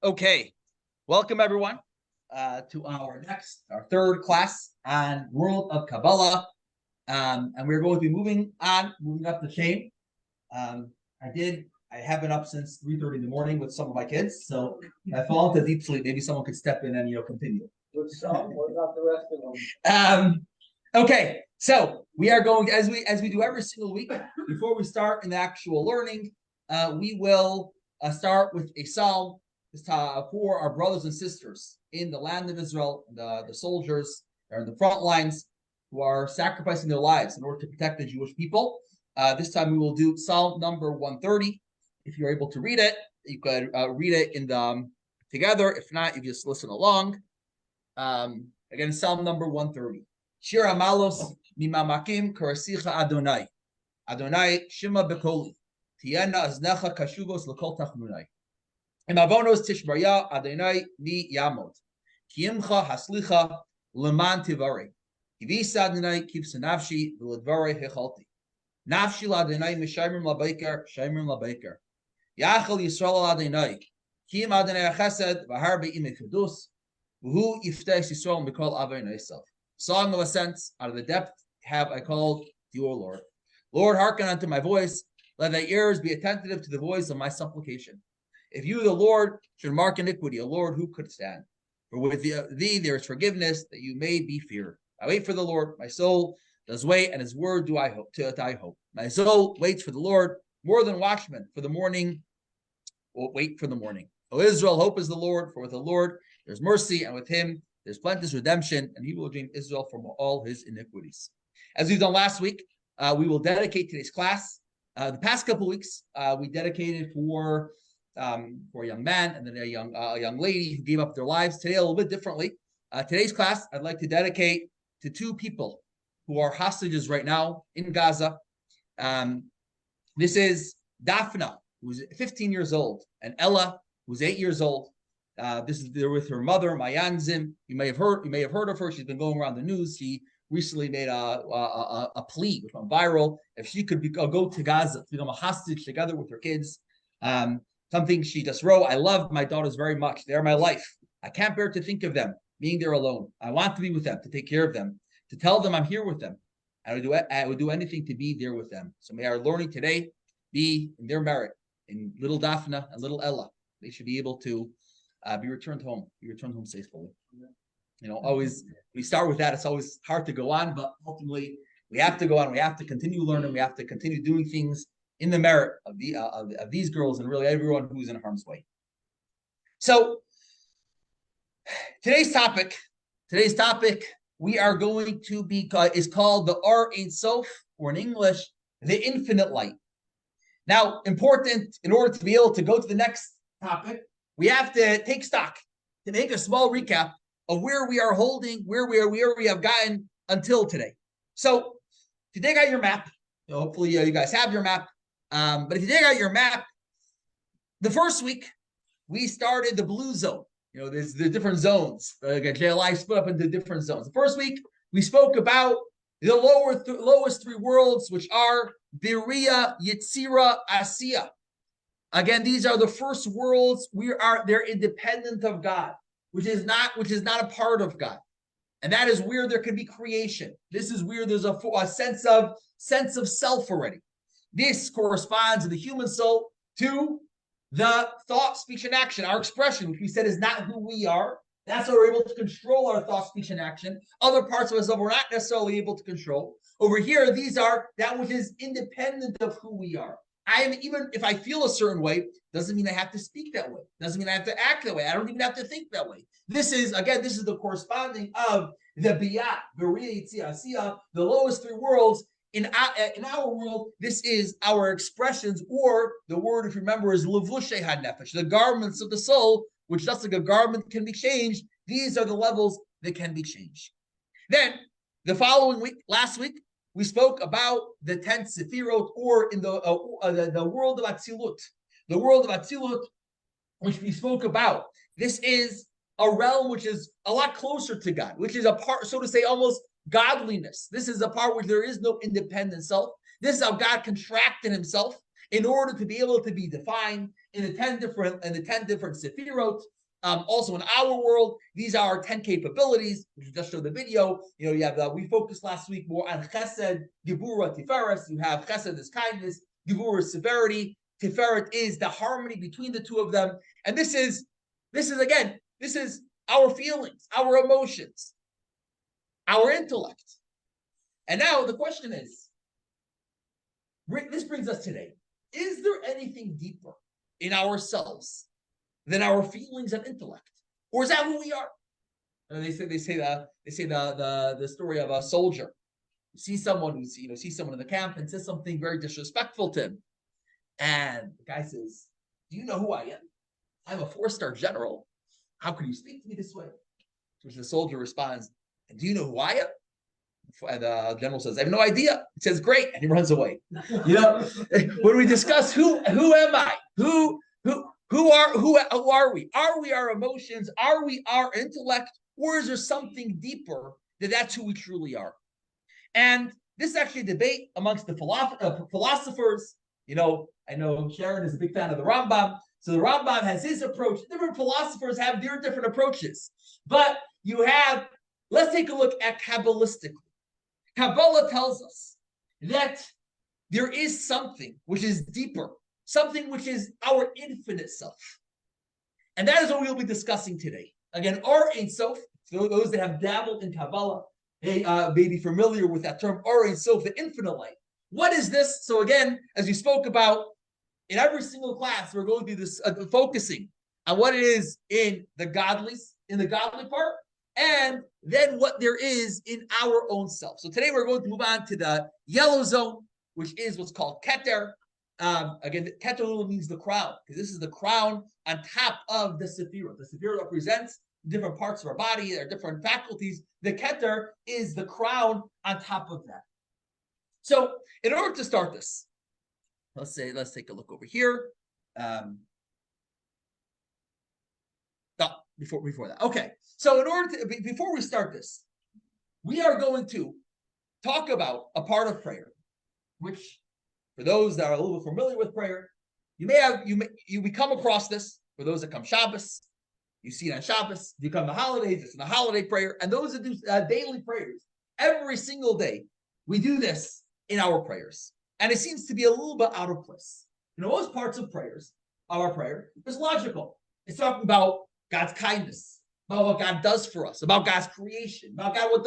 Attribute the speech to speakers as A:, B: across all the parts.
A: Okay, welcome everyone to our third class on World of Kabbalah, and we're going to be moving up the chain. I have been up since 3:30 in the morning with some of my kids, so I fall into deep sleep. Maybe someone could step in and continue.
B: What about the rest of
A: them? Okay, so we are going as we do every single week. Before we start in the actual learning, we will start with a psalm for our brothers and sisters in the land of Israel, the soldiers that are in the front lines who are sacrificing their lives in order to protect the Jewish people. This time we will do Psalm number 130. If you're able to read it, you could read it in the together. If not, you just listen along. Again, Psalm number 130. Shir Amalos mimamakim karasicha Adonai. Adonai shima bekoli. Tiena aznecha kashuvos lekol tachnunai. Imavonos tishbarya Adonai mi yamot. Kiimcha haslicha leman tivari. Kivisa Adonai kivsa nafshi v'ledvarei hechalti. Nafshi l'Adonai mishayrim labayker shayrim labayker. Yachal Yisrael Adonai. Kim Adonai chesed v'har be'imei chedus. Who yifteis Yisrael mikol avei neisav. Song of ascents, out of the depth have I called you, O Lord. Lord, hearken unto my voice. Let thy ears be attentive to the voice of my supplication. If you, the Lord, should mark iniquity, O Lord, who could stand? For with thee there is forgiveness, that you may be feared. I wait for the Lord. My soul does wait, and his word do I hope. My soul waits for the Lord, more than watchmen for the morning. Wait for the morning. O Israel, hope is the Lord, for with the Lord there's mercy, and with him there's plenteous redemption, and he will redeem Israel from all his iniquities. As we've done last week, we will dedicate today's class. The past couple of weeks, we dedicated for a young man and then a young lady who gave up their lives. Today, a little bit differently. Today's class, I'd like to dedicate to two people who are hostages right now in Gaza. This is Daphna, who's 15 years old, and Ella, who's 8 years old. They're with her mother, Mayan Zim. You may have heard of her. She's been going around the news. She recently made a plea, which went viral. If she could go to Gaza to become a hostage together with her kids. Something she just wrote. I love my daughters very much. They're my life. I can't bear to think of them being there alone. I want to be with them, to take care of them, to tell them I'm here with them. I would do anything to be there with them. So may our learning today be in their merit, in little Daphna and little Ella. They should be able to be returned home safely. Always we start with that. It's always hard to go on, but ultimately we have to go on. We have to continue learning. We have to continue doing things in the merit of these girls and really everyone who's in harm's way. So today's topic we are going to be is called the Or Ein Sof, or in English, the infinite light. Now, important in order to be able to go to the next topic, we have to take stock, to make a small recap of where we are holding, where we have gotten until today. So, if you take out your map, hopefully you guys have your map. But if you take out your map, the first week we started the blue zone. There's the different zones. JLI split up into different zones. The first week we spoke about the lowest three worlds, which are Biriya, Yetzira, Asiya. Again, these are the first worlds. They're independent of God, which is not a part of God, and that is where there can be creation. This is where there's a sense of self already. This corresponds in the human soul to the thought, speech, and action, our expression, which we said is not who we are. That's how we're able to control our thought, speech, and action. Other parts of ourselves we're not necessarily able to control. Over here, these are that which is independent of who we are. Even if I feel a certain way, doesn't mean I have to speak that way. Doesn't mean I have to act that way. I don't even have to think that way. This is the corresponding of the Biyah, Beriya, Yitzia, Asiya, the lowest three worlds. In our world, this is our expressions, or the word, if you remember, is Levushe HaNefesh, the garments of the soul, which just like a garment can be changed, these are the levels that can be changed. Then, the following week, last week, we spoke about the 10 Sefirot, or in the world of Atzilut. The world of Atzilut, which we spoke about. This is a realm which is a lot closer to God, which is a part, so to say, almost godliness. This is a part where there is no independent self. This is how God contracted himself in order to be able to be defined in the 10 different sefirot. Also in our world, these are 10 capabilities, which we just showed the video. You have we focused last week more on chesed, gevura, tiferes. You have chesed is kindness, gevura is severity, tiferet is the harmony between the two of them. And this is our feelings, our emotions, our intellect. And now the question is, this brings us today. Is there anything deeper in ourselves than our feelings and intellect, or is that who we are? And they say the story of a soldier. You see someone in the camp and says something very disrespectful to him, and the guy says, "Do you know who I am? I'm a 4-star general. How can you speak to me this way?" To which the soldier responds, "And do you know who I am?" And the general says, "I have no idea." He says, "Great," and he runs away. When we discuss who am I, who are we? Are we our emotions? Are we our intellect? Or is there something deeper that's who we truly are? And this is actually a debate amongst the philosophers. I know Sharon is a big fan of the Rambam. So the Rambam has his approach. Different philosophers have their different approaches. But let's take a look at Kabbalistically. Kabbalah tells us that there is something which is deeper, something which is our infinite self. And that is what we'll be discussing today. Again, Or Ein Sof, for those that have dabbled in Kabbalah, they may be familiar with that term, Or Ein Sof, the infinite light. What is this? So again, as we spoke about, in every single class, we're going to be focusing on what it is in the godly part, and then what there is in our own self. So today we're going to move on to the yellow zone, which is what's called Keter. Again, Keter means the crown, because this is the crown on top of the Sephirah. The Sephirah represents different parts of our body, there are different faculties. The Keter is the crown on top of that. So in order to start this, let's take a look over here. Before that. Okay. So before we start this, we are going to talk about a part of prayer, which for those that are a little bit familiar with prayer, you come across this. For those that come Shabbos, you see it on Shabbos. You come to holidays, it's in the holiday prayer. And those that do daily prayers, every single day, we do this in our prayers. And it seems to be a little bit out of place. Most parts of our prayer is logical. It's talking about God's kindness, about what God does for us, about God's creation, about God what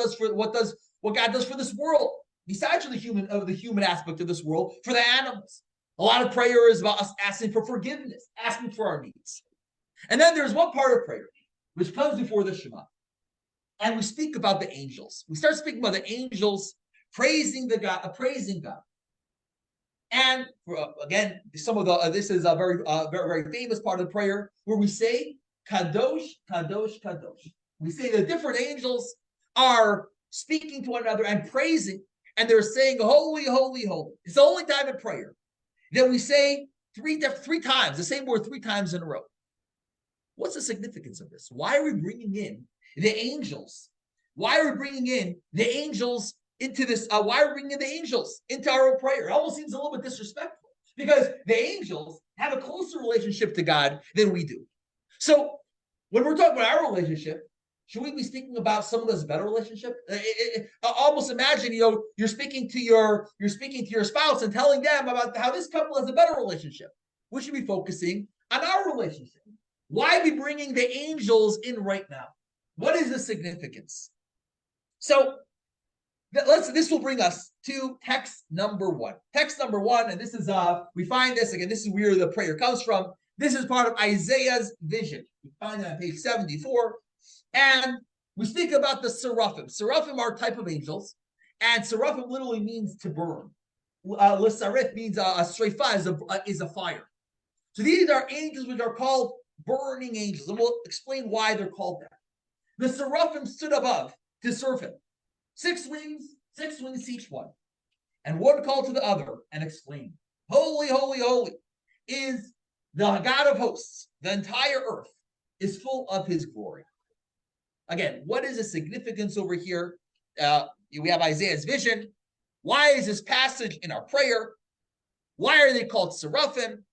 A: God does for this world. Besides the human aspect of this world, for the animals. A lot of prayer is about us asking for forgiveness, asking for our needs. And then there's one part of prayer which comes before the Shema. And we speak about the angels. We start speaking about the angels praising God. And again, this is a very, very famous part of the prayer where we say, Kadosh, Kadosh, Kadosh. We say the different angels are speaking to one another and praising, and they're saying, holy, holy, holy. It's the only time in prayer that we say three times, the same word 3 times in a row. What's the significance of this? Why are we bringing in the angels? Why are we bringing in the angels into this? Why are we bringing in the angels into our prayer? It almost seems a little bit disrespectful because the angels have a closer relationship to God than we do. So when we're talking about our relationship, should we be speaking about someone that's a better relationship? Almost imagine, you're speaking to your spouse and telling them about how this couple has a better relationship. We should be focusing on our relationship. Why are we bringing the angels in right now? What is the significance? So this will bring us to text number 1. Text number 1, and this is we find this again. This is where the prayer comes from. This is part of Isaiah's vision. You find it on page 74. And we speak about the seraphim. Seraphim are a type of angels, and seraphim literally means to burn. L'sarif means a sreifa is a fire. So these are angels which are called burning angels, and we'll explain why they're called that. The seraphim stood above to serve him. 6 wings each one. And one called to the other and exclaimed, holy, holy, holy is the God of hosts. The entire earth is full of his glory. Again, what is the significance over here? We have Isaiah's vision. Why is this passage in our prayer? Why are they called seraphim?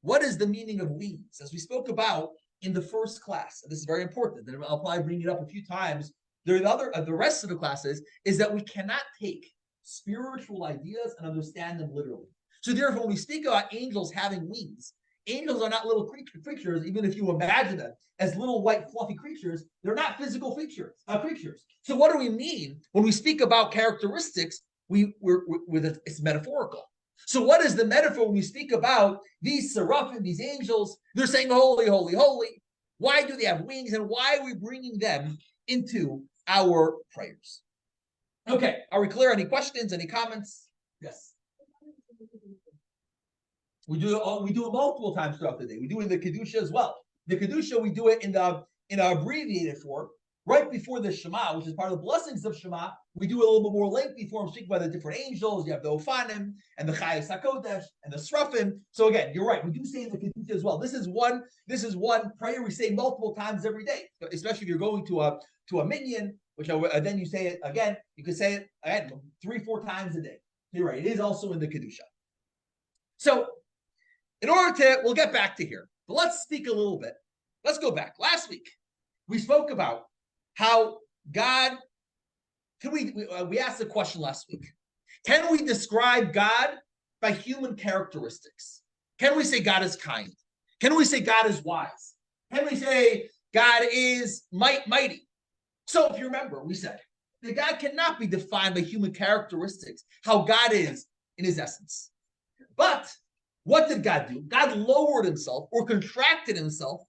A: What is the meaning of wings? As we spoke about in the first class, and this is very important, and I'll probably bring it up a few times during the rest of the classes, is that we cannot take spiritual ideas and understand them literally. So therefore, when we speak about angels having wings, angels are not little creatures, even if you imagine them as little white fluffy creatures, they're not physical creatures. So what do we mean when we speak about characteristics? It's metaphorical. So what is the metaphor when we speak about these seraphim, these angels? They're saying, holy, holy, holy. Why do they have wings, and why are we bringing them into our prayers? Okay, are we clear? Any questions, any comments? Yes. We do it multiple times throughout the day. We do it in the Kedusha as well. The Kedusha, we do it in our abbreviated form, right before the Shema, which is part of the blessings of Shema. We do it a little bit more lengthy form, speaking about the different angels. You have the Ophanim and the Chayes HaKodesh and the Srafim. So again, you're right. We do say in the Kedusha as well. This is one prayer we say multiple times every day, especially if you're going to a minyan, which then you say it again. You could say it again 3-4 times a day. You're right. It is also in the Kedusha. So in order to, we'll get back to here, but let's speak a little bit. Let's go back. Last week, we spoke about how God, we asked the question last week, can we describe God by human characteristics? Can we say God is kind? Can we say God is wise? Can we say God is mighty? So if you remember, we said that God cannot be defined by human characteristics, how God is in his essence. But what did God do? God lowered himself or contracted himself,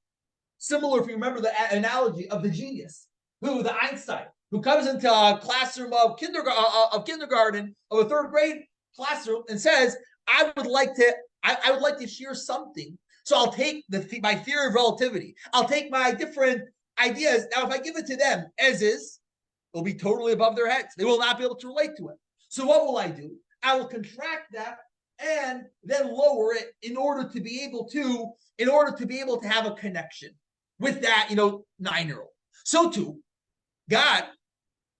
A: similar, if you remember the analogy of the genius, the Einstein, who comes into a classroom of kindergarten, of a third grade classroom, and says, I would like to share something. So I'll take my theory of relativity. I'll take my different ideas. Now, if I give it to them as is, it'll be totally above their heads. They will not be able to relate to it. So what will I do? I will contract that and then lower it in order to be able to have a connection with that, 9-year-old. So too, God,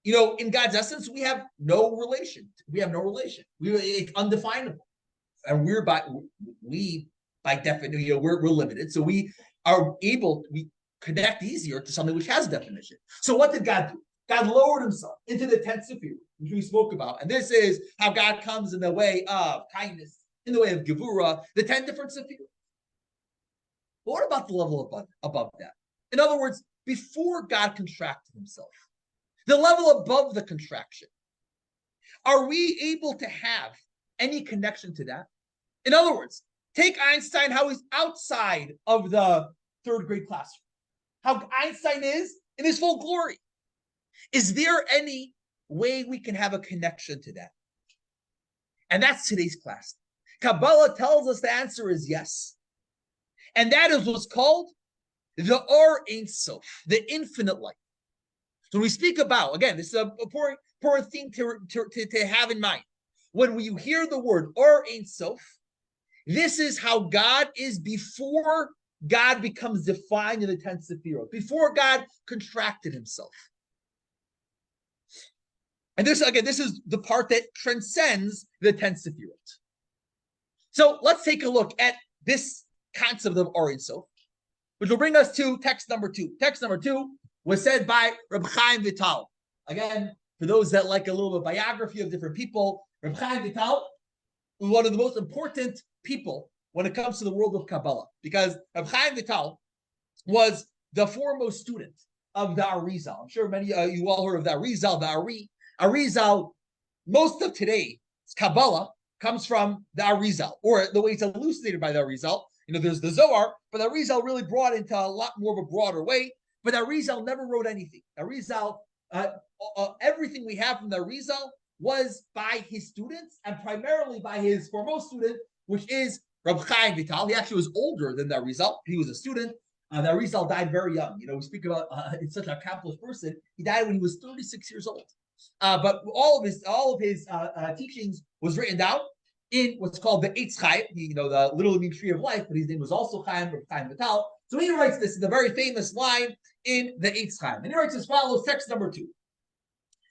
A: in God's essence, we have no relation. It's undefinable. And by definition, we're limited. So we connect easier to something which has a definition. So what did God do? God lowered himself into the 10th Sephirah, which we spoke about. And this is how God comes in the way of kindness, in the way of Gevurah, the 10 different Sephirah. But what about the level above that? In other words, before God contracted himself, the level above the contraction, are we able to have any connection to that? In other words, take Einstein, how he's outside of the third grade classroom, how Einstein is in his full glory. Is there any way we can have a connection to that? And that's today's class. Kabbalah tells us the answer is yes. And that is what's called the Or Ein Sof, the infinite light. So when we speak about, again, this is an important thing to have in mind. When you hear the word Or Ein Sof, this is how God is before God becomes defined in the 10th Sephirah, before God contracted himself. And this is the part that transcends the 10th Sephirah. So let's take a look at this concept of Or Ein Sof, which will bring us to text number 2. Text number 2 was said by Reb Chaim Vital. Again, for those that like a little bit of biography of different people, Reb Chaim Vital was one of the most important people when it comes to the world of Kabbalah, because Reb Chaim Vital was the foremost student of the Arizal. I'm sure many of you all heard of the Arizal, the Ari. Arizal, most of today's Kabbalah comes from the Arizal, or the way it's elucidated by the Arizal. There's the Zohar, but the Arizal really brought into a lot more of a broader way. But the Arizal never wrote anything. Arizal, everything we have from the Arizal was by his students, and primarily by his foremost student, which is Reb Chaim Vital. He actually was older than the Arizal. He was a student. The Arizal died very young. We speak about it's such an accomplished person. He died when he was 36 years old. But all of his teachings was written down in what's called the Eitz Chaim, the literally means tree of life, but his name was also Chaim, Reb Chaim Vital. So he writes this in the very famous line in the Eitz Chaim. And he writes as follows, text number 2.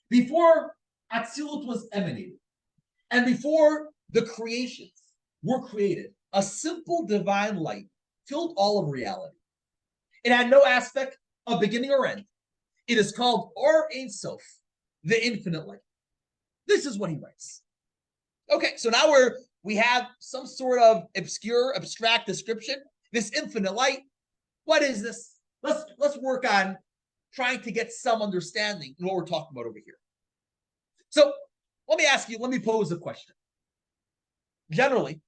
A: Before Atzilut was emanated, and before the creations were created, a simple divine light filled all of reality. It had no aspect of beginning or end. It is called Or Ein Sof, the infinite light. This is what he writes. Okay, so now we have some sort of obscure, abstract description. This infinite light, what is this? Let's work on trying to get some understanding in what we're talking about over here. So let me pose a question. Generally,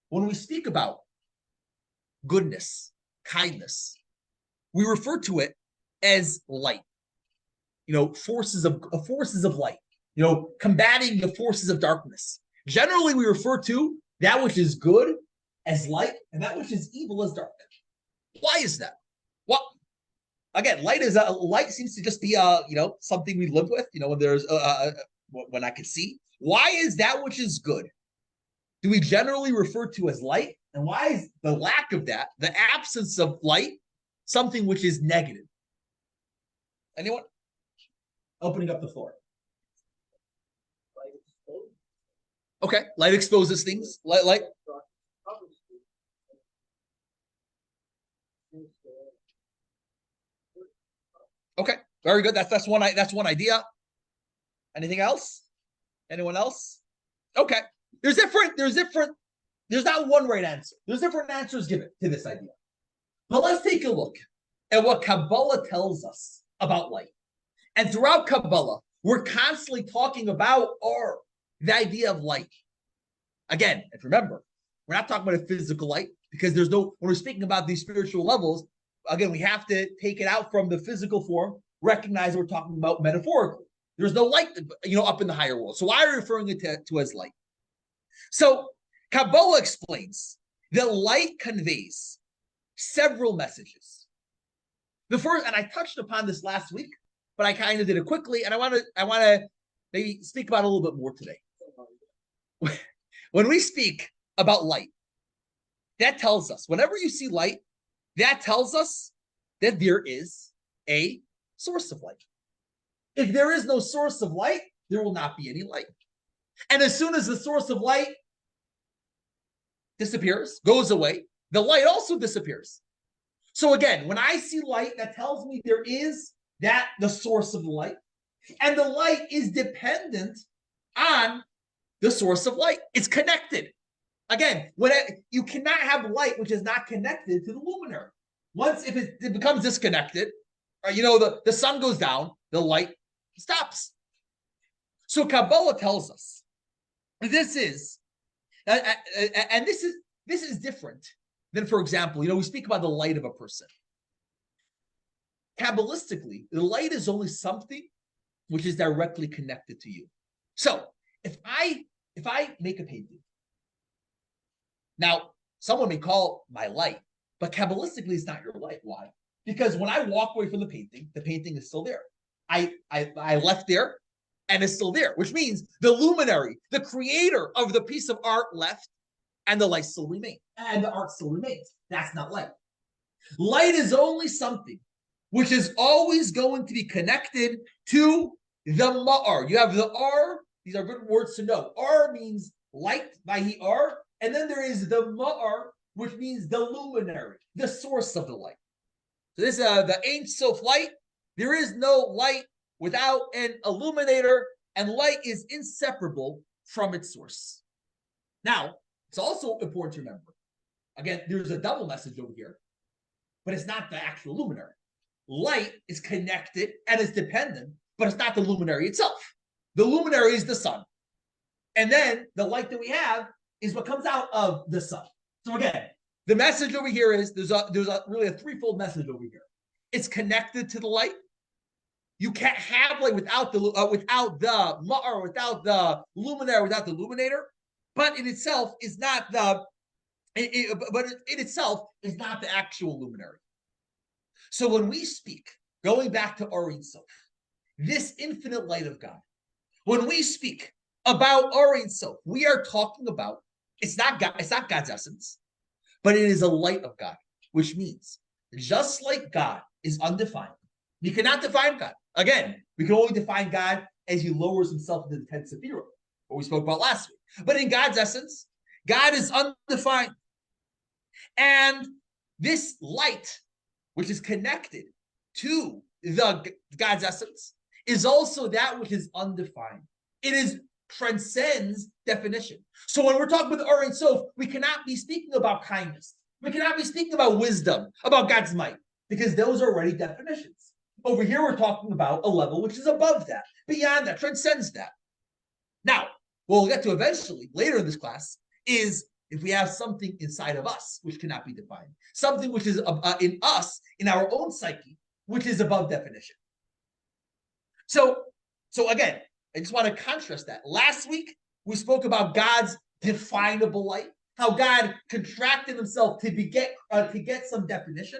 A: when we speak about goodness, kindness, we refer to it as light. Forces of light. Combating the forces of darkness. Generally, we refer to that which is good as light and that which is evil as dark. Why is that? Well, again, light seems to just be something we live with. When there's when I can see. Why is that which is good? Do we generally refer to as light? And why is the lack of that, the absence of light, something which is negative? Anyone? Opening up the floor. Okay, light exposes things. Light. Okay, very good. That's one idea. Anything else? Anyone else? Okay. There's not one right answer. There's different answers given to this idea. But let's take a look at what Kabbalah tells us about light. And throughout Kabbalah, we're constantly talking about the idea of light. Again, and remember, we're not talking about a physical light because when we're speaking about these spiritual levels, again, we have to take it out from the physical form, recognize we're talking about metaphorically. There's no light, up in the higher world. So why are we referring it to as light? So Kabbalah explains that light conveys several messages. The first, and I touched upon this last week, but I kind of did it quickly, and I want to maybe speak about it a little bit more today. When we speak about light, that tells us, whenever you see light, that tells us that there is a source of light. If there is no source of light, there will not be any light. And as soon as the source of light disappears, goes away, the light also disappears. So again, when I see light, that tells me there is the source of the light. And the light is dependent on the source of light. It's connected. Again, you cannot have light which is not connected to the luminary. If it becomes disconnected, the sun goes down, the light stops. So Kabbalah tells us this is different than, for example, we speak about the light of a person. Kabbalistically, the light is only something which is directly connected to you. So if I make a painting, now someone may call my light, but Kabbalistically it's not your light. Why? Because when I walk away from the painting is still there. I left there and it's still there, which means the luminary, the creator of the piece of art left, and the light still remains, and the art still remains. That's not light. Light is only something which is always going to be connected to the ma'ar. You have the ar, these are good words to know. Ar means light, by ar, and then there is the ma'ar, which means the luminary, the source of the light. So this is the Ein Sof light. There is no light without an illuminator, and light is inseparable from its source. Now, it's also important to remember, again, there's a double message over here, but it's not the actual luminary. Light is connected and is dependent, but it's not the luminary itself. The luminary is the sun. And then the light that we have is what comes out of the sun. So again, the message over here is there's really a threefold message over here. It's connected to the light. You can't have light without the ma'ar, without the luminary, without the illuminator. But in itself is not the actual luminary. So when we speak, going back to Or Ein Sof, this infinite light of God, when we speak about Or Ein Sof, we are talking about it's not God's essence, but it is a light of God, which means just like God is undefined, we cannot define God. Again, we can only define God as he lowers himself into the 10th Sephirah, what we spoke about last week. But in God's essence, God is undefined. And this light, which is connected to God's essence, is also that which is undefined. It transcends definition. So when we're talking about the Or Ein Sof, we cannot be speaking about kindness. We cannot be speaking about wisdom, about God's might, because those are already definitions. Over here, we're talking about a level which is above that, beyond that, transcends that. Now, what we'll get to eventually, later in this class, is if we have something inside of us which cannot be defined, something which is in us, in our own psyche, which is above definition. So again, I just want to contrast that. Last week, we spoke about God's definable light, how God contracted himself to get some definition.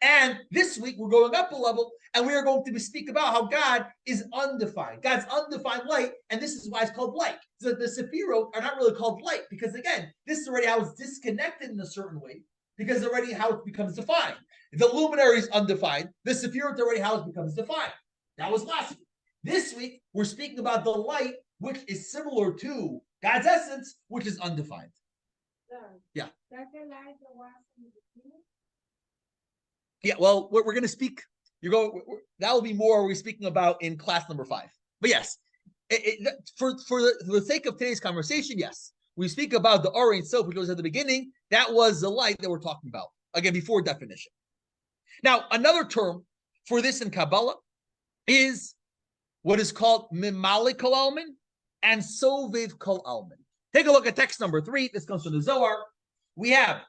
A: And this week, we're going up a level, and we are going to speak about how God is undefined. God's undefined light, and this is why it's called light. So the Sephirot are not really called light, because again, this is already how it's disconnected in a certain way, because already how it becomes defined. The luminary is undefined. The Sephirot already how it becomes defined. That was last week. This week, we're speaking about the light, which is similar to God's essence, which is undefined. Yeah. Yeah, well, we're going to speak. That will be more we're speaking about in class number 5. But yes, for the sake of today's conversation, yes, we speak about the Or Ein Sof, which was at the beginning. That was the light that we're talking about, again, before definition. Now, another term for this in Kabbalah is what is called Mimali Kol Almin and Soviv Kol Almin. Take a look at text number 3. This comes from the Zohar. We have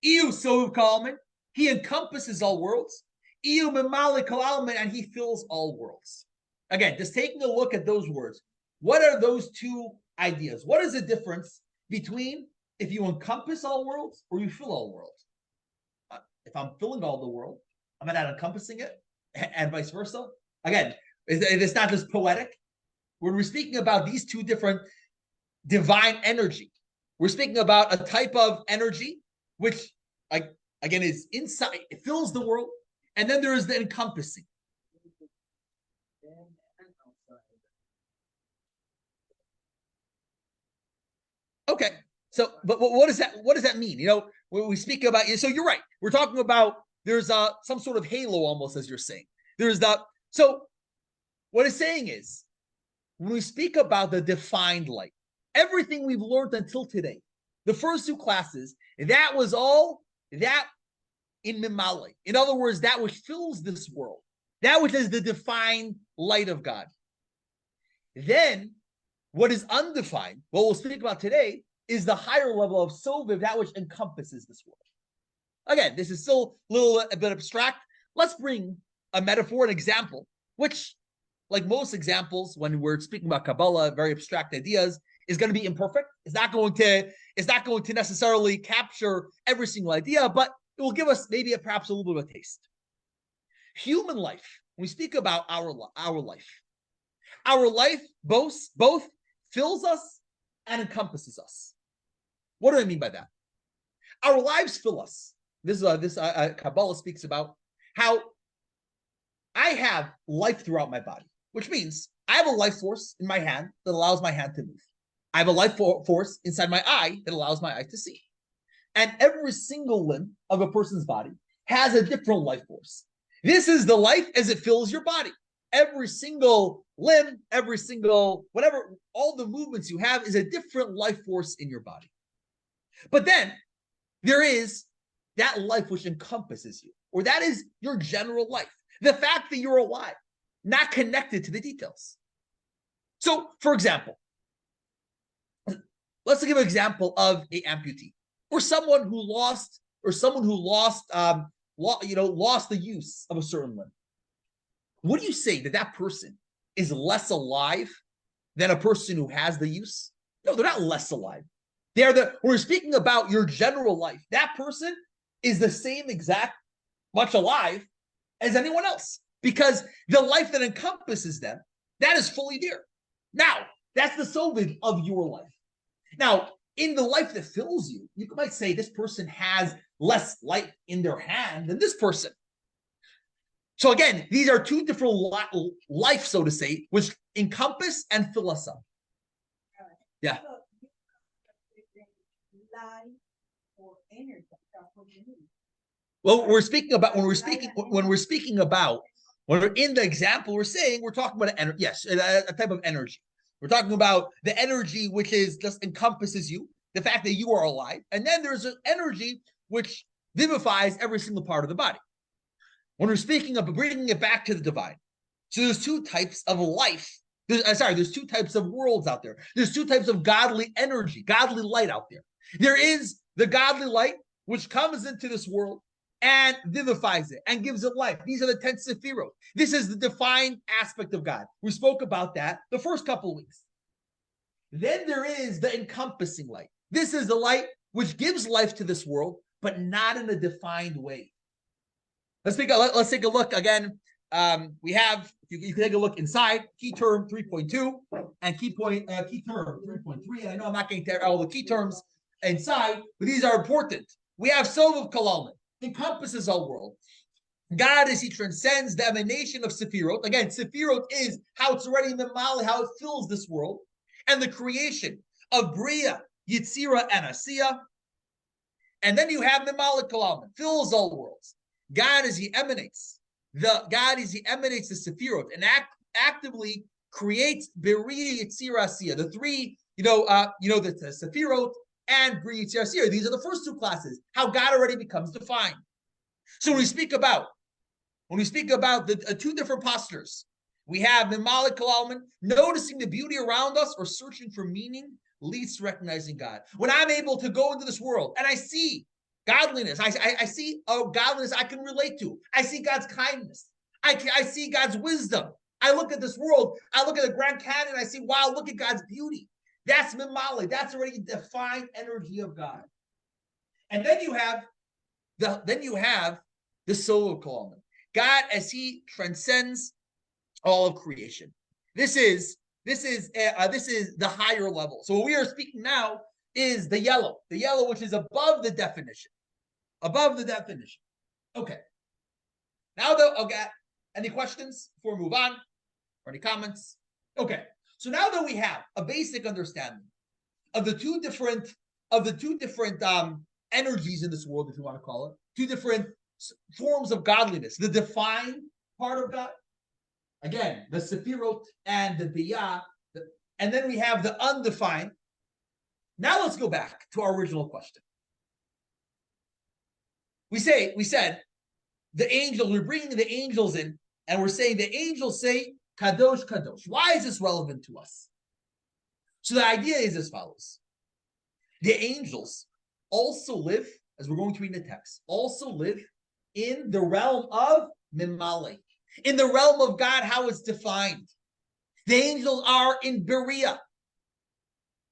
A: Iu Soviv Kol Almin. He encompasses all worlds. Iu Mimali Kol Almin, and he fills all worlds. Again, just taking a look at those words. What are those two ideas? What is the difference between if you encompass all worlds or you fill all worlds? If I'm filling all the world, am I not encompassing it? And vice versa? Again, it's not just poetic. When we're speaking about these two different divine energy, we're speaking about a type of energy which, again, is inside, it fills the world, and then there is the encompassing. Okay, so but what does that mean? You know, when we speak about, so you're right. We're talking about there's some sort of halo almost, as you're saying. There's so what it's saying is when we speak about the defined light, everything we've learned until today, the first 2 classes, that was all that in Mimali. In other words, that which fills this world, that which is the defined light of God. Then, what is undefined, what we'll speak about today, is the higher level of Soviv, that which encompasses this world. Again, this is still a bit abstract. Let's bring a metaphor, an example, which, like most examples, when we're speaking about Kabbalah, very abstract ideas, is going to be imperfect. It's not going to necessarily capture every single idea, but it will give us maybe perhaps a little bit of a taste. Human life, when we speak about our life both fills us and encompasses us. What do I mean by that? Our lives fill us. This Kabbalah speaks about how I have life throughout my body, which means I have a life force in my hand that allows my hand to move. I have a life force inside my eye that allows my eye to see. And every single limb of a person's body has a different life force. This is the life as it fills your body. Every single limb, every single whatever, all the movements you have is a different life force in your body. But then there is that life which encompasses you, or that is your general life. The fact that you're alive, not connected to the details. So, for example, let's give an example of an amputee, or someone who lost the use of a certain limb. Would you say that person is less alive than a person who has the use? No, they're not less alive. We're speaking about your general life. That person is the same exact much alive as anyone else, because the life that encompasses them, that is fully there. Now, that's the soviv of your life. Now, in the life that fills you, you might say this person has less light in their hand than this person. So again, these are two different life, so to say, which encompass and fill us up. Yeah.
C: life or energy? That's what you need.
A: Well, when we're in the example, we're saying we're talking about a type of energy. We're talking about the energy which is just encompasses you, the fact that you are alive, and then there's an energy which vivifies every single part of the body. When we're speaking of bringing it back to the divine, so there's two types of life. There's two types of worlds out there. There's two types of godly energy, godly light out there. There is the godly light which comes into this world and vivifies it and gives it life. These are the 10 Sephirot. This is the defined aspect of God. We spoke about that the first couple of weeks. Then there is the encompassing light. This is the light which gives life to this world, but not in a defined way. Let's take a look again. We have, you can take a look inside, key term 3.2 and key term 3.3. And I know I'm not getting to all the key terms inside, but these are important. We have Sovav Kalalman, encompasses our world. God, as he transcends the emanation of Sephirot. Again, Sephirot is how it's already in the Mali, how it fills this world. And the creation of Bria, Yitzira, and Asiya. And then you have the Malik Kalalman, fills all worlds. God, as he emanates the Sephirot and actively creates Beria, Yitzira, Asiya. The three, the Sephirot and Bria, Yitzira, Asiya. These are the first two classes, how God already becomes defined. So when we speak about the two different postures, we have the Malik Kalalman, noticing the beauty around us or searching for meaning leads to recognizing God. When I'm able to go into this world and I see godliness, I see godliness I can relate to. I see God's kindness. I see God's wisdom. I look at this world. I look at the Grand Canyon. I see, wow, look at God's beauty. That's Mimali. That's already defined energy of God. And then you have the Soul of Kalalman. God, as he transcends all of creation. This is the higher level. So what we are speaking now is the yellow which is above the definition. Okay. Now any questions before we move on, or any comments? Okay. So now that we have a basic understanding of the two different energies in this world, if you want to call it, two different forms of godliness, the defined part of God. Again, the Sephirot and the Biyah, and then we have the undefined. Now let's go back to our original question. We said the angels, we're bringing the angels in, and we're saying the angels say, Kadosh, Kadosh. Why is this relevant to us? So the idea is as follows. The angels also live, as we're going to read in the text, also live in the realm of Mimale, in the realm of God, how it's defined. The angels are in Beria.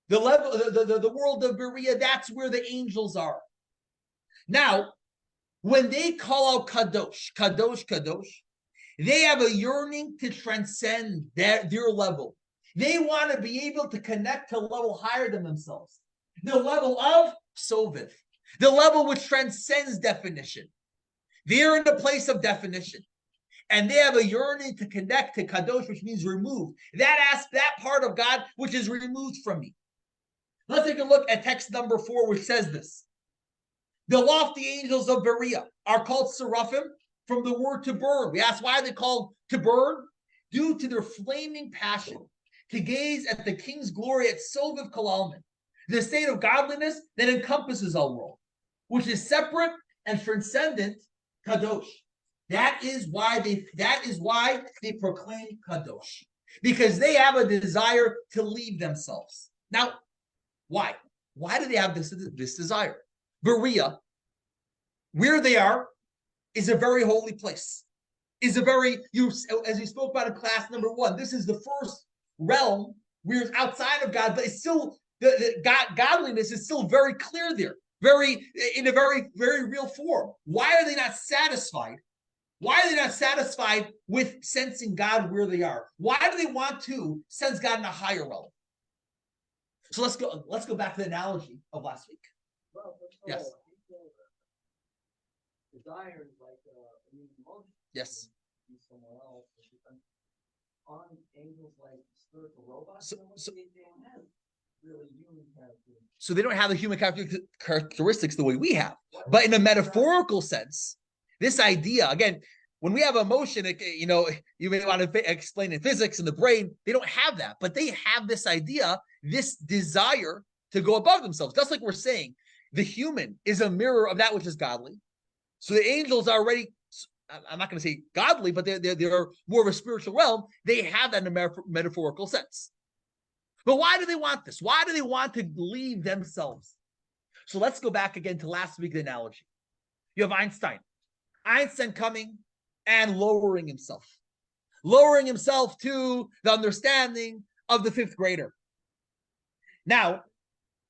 A: The level, the world of Beria, that's where the angels are. Now, when they call out Kadosh, Kadosh, Kadosh, they have a yearning to transcend their level. They want to be able to connect to a level higher than themselves. The level of Soviv, the level which transcends definition. They're in the place of definition. And they have a yearning to connect to Kadosh, which means remove. That part of God which is removed from me. Let's take a look at text number 4, which says this. The lofty angels of Beria are called seraphim from the word to burn. We ask why are they called to burn? Due to their flaming passion to gaze at the king's glory at Soviv Kalalman, the state of godliness that encompasses our world, which is separate and transcendent Kadosh. That is why they proclaim Kadosh, because they have a desire to leave themselves. Now, why? Why do they have this desire? Beria, where they are, is a very holy place. As we spoke about in class number 1, this is the first realm where it's outside of God, but it's still godliness is still very clear there, in a very, very real form. Why are they not satisfied? Why are they not satisfied with sensing God where they are? Why do they want to sense God in a higher realm? So let's go back to the analogy of last week.
B: Well,
A: yes.
B: Desire is like an emotion.
A: Yes.
B: Be somewhere else. Aren't angels like spiritual robots?
A: So
B: really human character.
A: So they don't have the human characteristics the way we have. But in a metaphorical sense, this idea, again, when we have emotion, you may want to explain in physics in the brain, they don't have that, but they have this idea, this desire to go above themselves. Just like we're saying, the human is a mirror of that which is godly. So the angels are already, I'm not going to say godly, but they're more of a spiritual realm. They have that in a metaphorical sense. But why do they want this? Why do they want to leave themselves? So let's go back again to last week's analogy. You have Einstein. Einstein coming and lowering himself to the understanding of the fifth grader. Now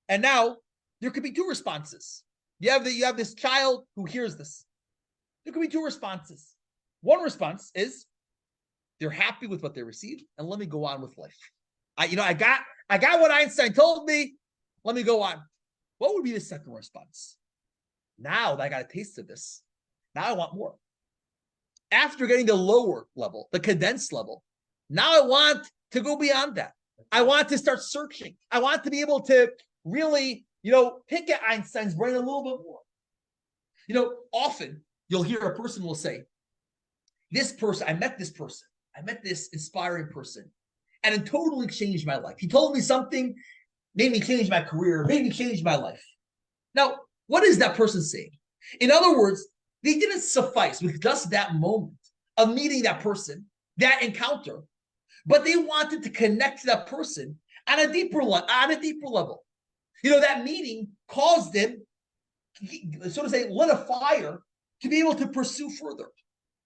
A: there could be two responses. You have this child who hears this. There could be two responses. One response is they're happy with what they received, and let me go on with life. I got what Einstein told me. Let me go on. What would be the second response? Now that I got a taste of this, now I want more. After getting the lower level, the condensed level, now I want to go beyond that. I want to start searching. I want to be able to really, pick at Einstein's brain a little bit more. Often you'll hear a person will say, I met this inspiring person, and it totally changed my life. He told me something, made me change my career, made me change my life. Now, what is that person saying? In other words, they didn't suffice with just that moment of meeting that person, that encounter, but they wanted to connect to that person on a deeper level. That meeting caused them, so to say, lit a fire to be able to pursue further,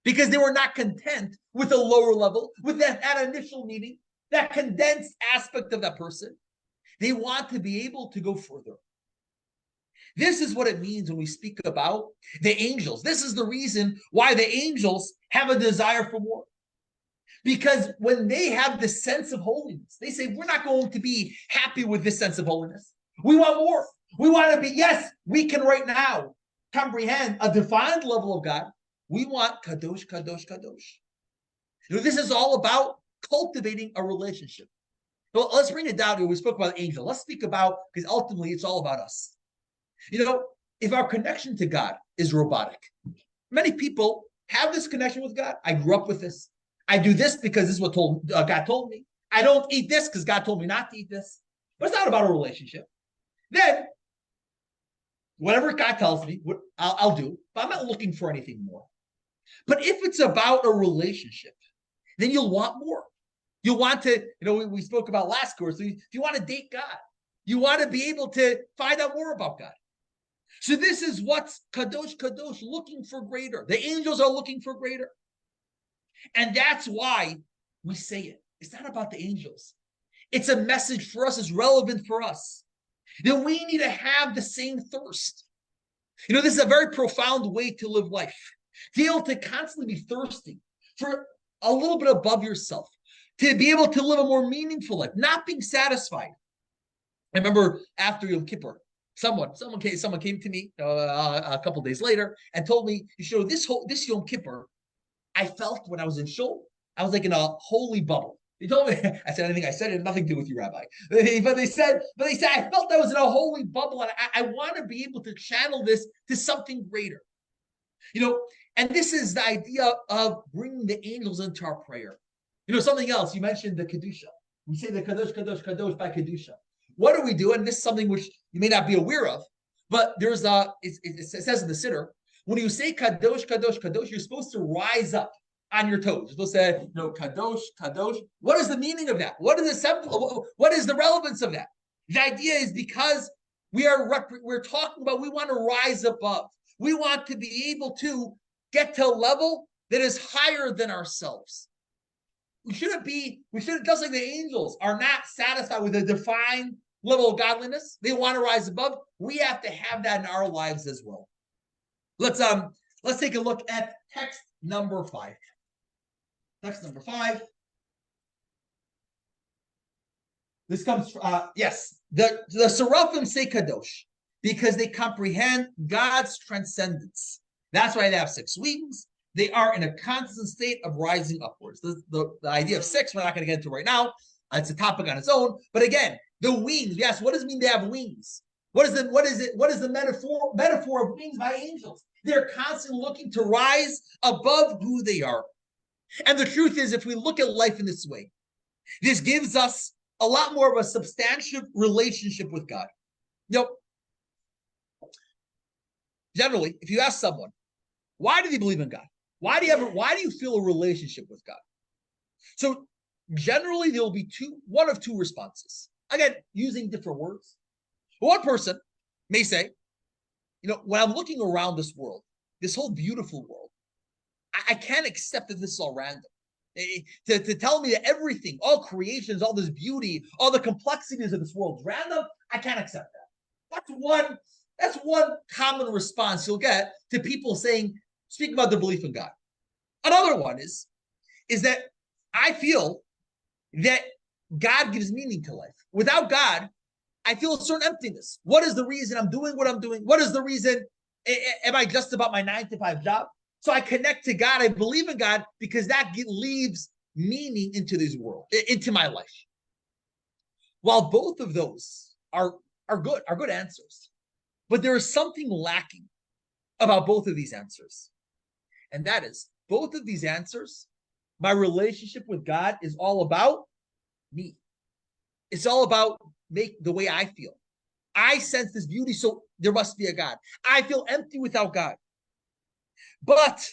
A: because they were not content with a lower level, with that initial meeting, that condensed aspect of that person. They want to be able to go further. This is what it means when we speak about the angels. This is the reason why the angels have a desire for more. Because when they have this sense of holiness, they say, we're not going to be happy with this sense of holiness. We want more. We want to be, yes, we can right now comprehend a defined level of God. We want kadosh, kadosh, kadosh. This is all about cultivating a relationship. Well, let's bring it down to, we spoke about angel. Let's speak about, because ultimately it's all about us. If our connection to God is robotic, many people have this connection with God. I grew up with this. I do this because this is what God told me. I don't eat this because God told me not to eat this. But it's not about a relationship. Then, whatever God tells me, I'll do. But I'm not looking for anything more. But if it's about a relationship, then you'll want more. You'll want to, we spoke about last course. If you want to date God, you want to be able to find out more about God. So this is what's kadosh, kadosh, looking for greater. The angels are looking for greater. And that's why we say it. It's not about the angels. It's a message for us. It's relevant for us. That we need to have the same thirst. This is a very profound way to live life. To be able to constantly be thirsting for a little bit above yourself. To be able to live a more meaningful life. Not being satisfied. I remember after Yom Kippur, someone came to me a couple days later and told me, this Yom Kippur, I felt when I was in Shul, I was like in a holy bubble. They told me, I said, anything I said it had nothing to do with you, Rabbi. But they said, I felt I was in a holy bubble, and I want to be able to channel this to something greater. And this is the idea of bringing the angels into our prayer. Something else, you mentioned the Kedusha. We say the Kadosh, Kadosh, Kadosh by Kedusha. What do we do? And this is something which you may not be aware of, but it says in the Siddur, when you say Kadosh, Kadosh, Kadosh, you're supposed to rise up on your toes. You're supposed to say, Kadosh, Kadosh. What is the meaning of that? What is the relevance of that? The idea is because we're talking about, we want to rise above. We want to be able to get to a level that is higher than ourselves. Just like the angels are not satisfied with a defined level of godliness, they want to rise above. We have to have that in our lives as well. Let's take a look at text number 5. Text number 5. This comes the Seraphim say Kadosh because they comprehend God's transcendence. That's why they have 6 wings. They are in a constant state of rising upwards. The idea of 6, we're not going to get into right now. It's a topic on its own. But again, The wings. Yes, what does it mean to have wings? What is the metaphor of wings by angels? They're constantly looking to rise above who they are. And the truth is, if we look at life in this way, this gives us a lot more of a substantial relationship with God. Generally, if you ask someone, why do they believe in God? Why do you feel a relationship with God? So generally, there will be one of two responses. Again, using different words. One person may say, when I'm looking around this world, this whole beautiful world, I can't accept that this is all random. To tell me that everything, all creations, all this beauty, all the complexities of this world is random, I can't accept that. That's one common response you'll get to people speaking about their belief in God. Another one is that I feel that God gives meaning to life. Without God, I feel a certain emptiness. What is the reason I'm doing what I'm doing? What is the reason? Am I just about my 9-to-5 job? So I connect to God. I believe in God because that leaves meaning into this world, into my life. While both of those are good answers, but there is something lacking about both of these answers. And that is, both of these answers, my relationship with God is all about me. It's all about the way I feel. I sense this beauty, so there must be a God. I feel empty without God. But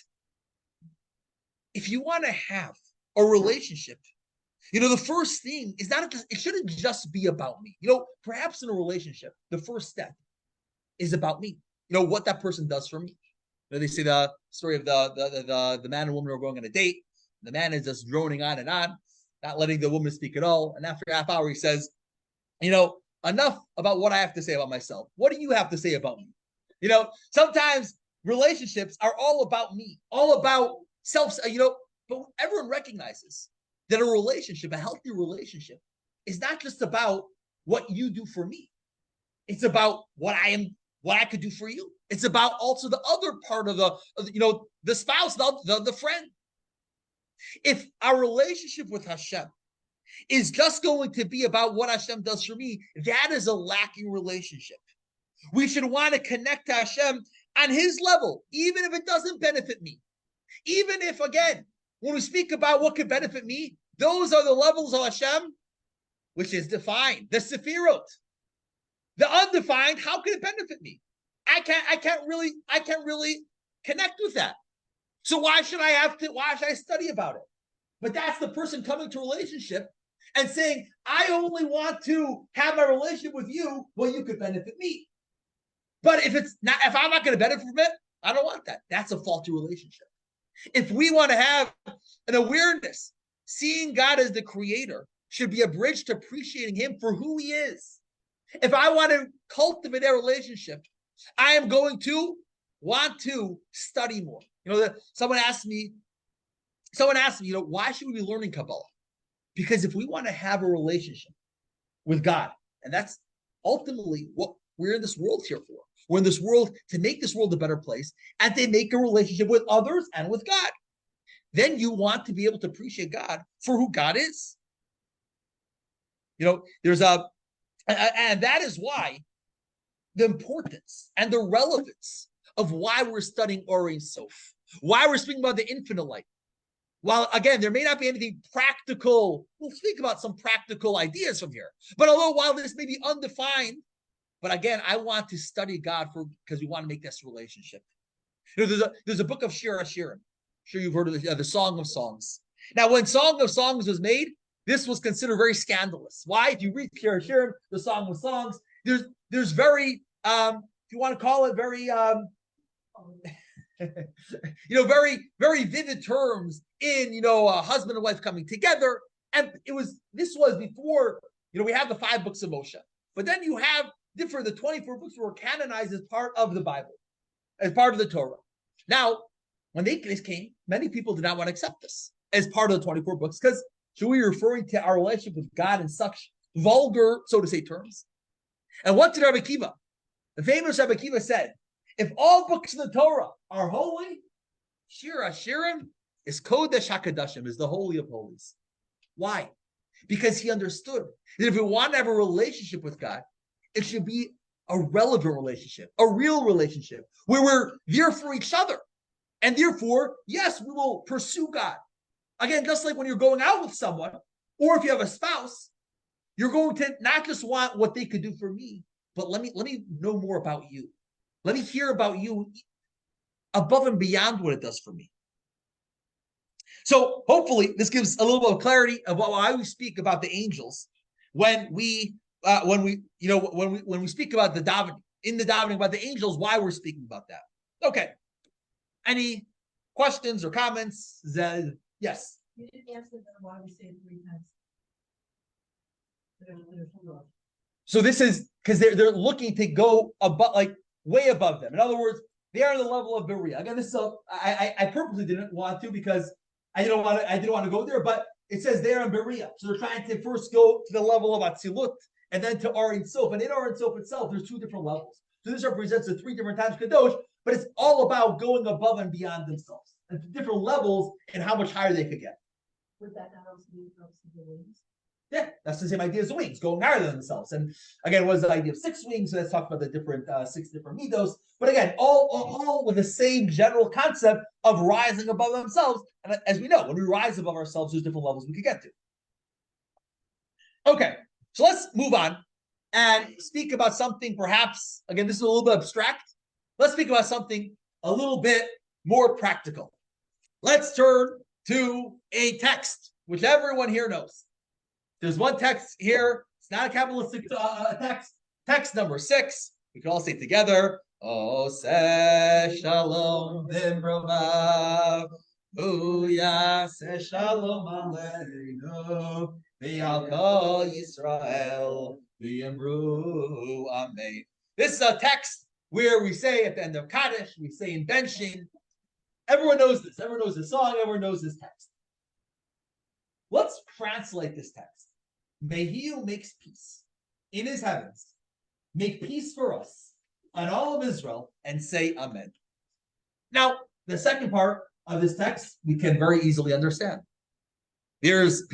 A: if you want to have a relationship, the first thing is it shouldn't just be about me. Perhaps in a relationship, the first step is about me. What that person does for me. They say the story of the man and woman are going on a date. The man is just droning on and on, not letting the woman speak at all. And after a half hour, he says, enough about what I have to say about myself. What do you have to say about me? Sometimes relationships are all about me, all about self, but everyone recognizes that a healthy relationship is not just about what you do for me. It's about what I could do for you. It's about also the other part of the spouse, the friend. If our relationship with Hashem is just going to be about what Hashem does for me, that is a lacking relationship. We should want to connect to Hashem on his level, even if it doesn't benefit me. Even if, again, when we speak about what could benefit me, those are the levels of Hashem, which is defined, the Sefirot. The undefined, how can it benefit me? I can't really connect with that. So why should I study about it? But that's the person coming to a relationship and saying, I only want to have my relationship with you when you could benefit me. But if I'm not going to benefit from it, I don't want that. That's a faulty relationship. If we want to have an awareness, seeing God as the creator should be a bridge to appreciating him for who he is. If I want to cultivate that relationship, I am going to want to study more. Someone asked me, why should we be learning Kabbalah? Because if we want to have a relationship with God, and that's ultimately what we're in this world here for. We're in this world to make this world a better place and to make a relationship with others and with God. Then you want to be able to appreciate God for who God is. And that is why the importance and the relevance of why we're studying Or Ein Sof, why we're speaking about the infinite light. While, again, there may not be anything practical, we'll speak about some practical ideas from here. But while this may be undefined, but again, I want to study God because we want to make this relationship. There's a book of Shir HaShirim. I'm sure you've heard of the Song of Songs. Now, when Song of Songs was made, this was considered very scandalous. Why? If you read Shir HaShirim, the Song of Songs, there's very, if you want to call it very, very, very vivid terms in, a husband and wife coming together. And this was before, we have the 5 books of Moshe. But then you have the 24 books were canonized as part of the Bible, as part of the Torah. Now, when this came, many people did not want to accept this as part of the 24 books because should we be referring to our relationship with God in such vulgar, so to say, terms? And what did Rabbi Akiva, the famous Rabbi Akiva said, if all books of the Torah are holy, Shir HaShirim is Kodesh HaKodashim, is the Holy of Holies. Why? because he understood that if we want to have a relationship with God, it should be a relevant relationship, a real relationship where we're there for each other. And therefore, yes, we will pursue God. Again, just like when you're going out with someone, or if you have a spouse, you're going to not just want what they could do for me, but let me know more about you. Let me hear about you above and beyond what it does for me. So hopefully this gives a little bit of clarity of why we speak about the angels when we speak about the davening, in the davening about the angels, why we're speaking about that. Okay. Any questions or comments? Zed? Yes.
C: You didn't answer why we say it 3 times.
A: So this is because they're looking to go above, like way above them. In other words, they are on the level of Berea. Again, this is I purposely didn't want to because I didn't want to go there, but it says they are in Berea. So they're trying to first go to the level of Atzilut and then to Or Ein Sof. And in Or Ein Sof itself, there's 2 different levels. So this represents the 3 different times Kadosh, but it's all about going above and beyond themselves and different levels and how much higher they could get.
C: Would that not also be the wings?
A: Yeah, that's the same idea as the wings, going higher than themselves. And again, what is the idea of 6 wings? So let's talk about the different 6 different midos. But again, all with the same general concept of rising above themselves. And as we know, when we rise above ourselves, there's different levels we could get to. Okay, so let's move on and speak about something perhaps, again, this is a little bit abstract. Let's speak about something a little bit more practical. Let's turn to a text, which everyone here knows. There's one text here. It's not a Kabbalistic text. Text number 6. We can all say it together. Oseh shalom b'mromav, uyaseh shalom aleinu, v'al kol Yisrael, v'yamru amen. This is a text where we say at the end of Kaddish, we say in benching. Everyone knows this. Everyone knows this song. Everyone knows this text. Let's translate this text. May he who makes peace in his heavens make peace for us and all of Israel and say amen. Now, the second part of this text we can very easily understand. There's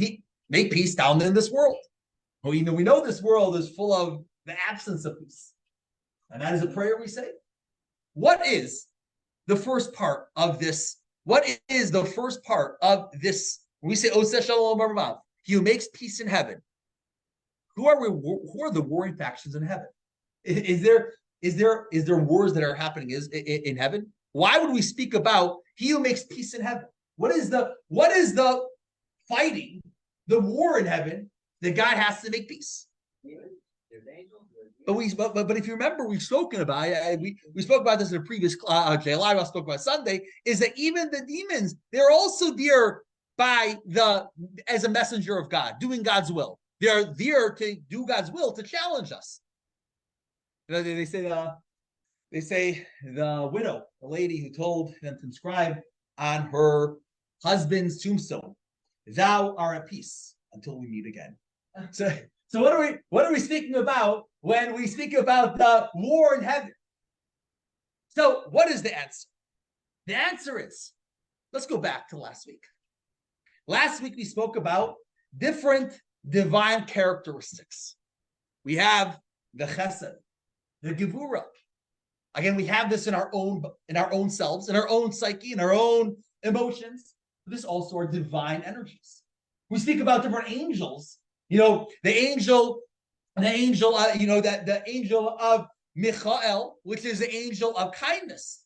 A: make peace down in this world. We know this world is full of the absence of peace. And that is a prayer we say. What is the first part of this? What is the first part of this? When we say Oseh Shalom B'Ramav, he who makes peace in heaven. Who are the warring factions in heaven? Is there wars that are happening in heaven? Why would we speak about he who makes peace in heaven? What is the fighting, the war in heaven that God has to make peace? But if you remember, we've spoken about we spoke about this in a previous Live. I spoke about Sunday. Is that even the demons, they're also there as a messenger of God, doing God's will. They're there to do God's will, to challenge us. They say the widow, the lady who told them to inscribe on her husband's tombstone, "Thou art at peace until we meet again." So what are we speaking about when we speak about the war in heaven? So what is the answer? The answer is, let's go back to last week. Last week we spoke about different divine characteristics. We have the chesed, the gevura. Again, we have this in our own selves, in our own psyche, in our own emotions. This also are divine energies. We speak about different angels. The angel of Michael, which is the angel of kindness.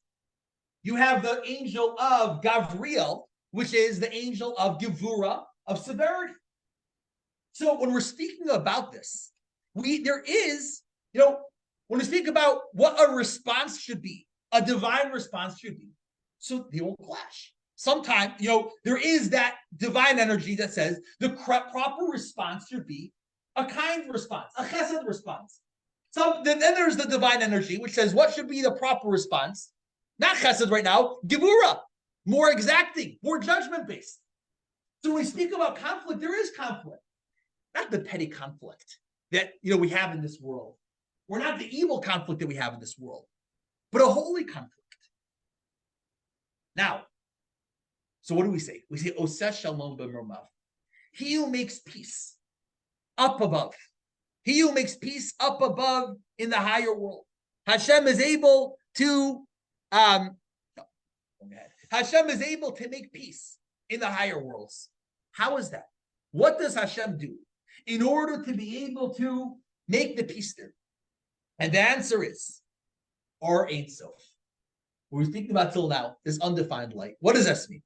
A: You have the angel of Gavriel, which is the angel of gevura, of severity. So when we're speaking about this, when we speak about what a response should be, a divine response should be, so they won't clash. Sometimes, there is that divine energy that says the proper response should be a kind response, a chesed response. Then there's the divine energy, which says what should be the proper response, not chesed right now, gevura, more exacting, more judgment-based. So when we speak about conflict, there is conflict. Not the petty conflict that we have in this world. Or not the evil conflict that we have in this world, but a holy conflict. Now, so what do we say? We say, Oseh Shalom B'Mromav. He who makes peace up above. He who makes peace up above in the higher world. Hashem is able to Hashem is able to make peace in the higher worlds. How is that? What does Hashem do in order to be able to make the peace there? And the answer is Or Ein Sof. What we're speaking about till now, this undefined light. What does this mean?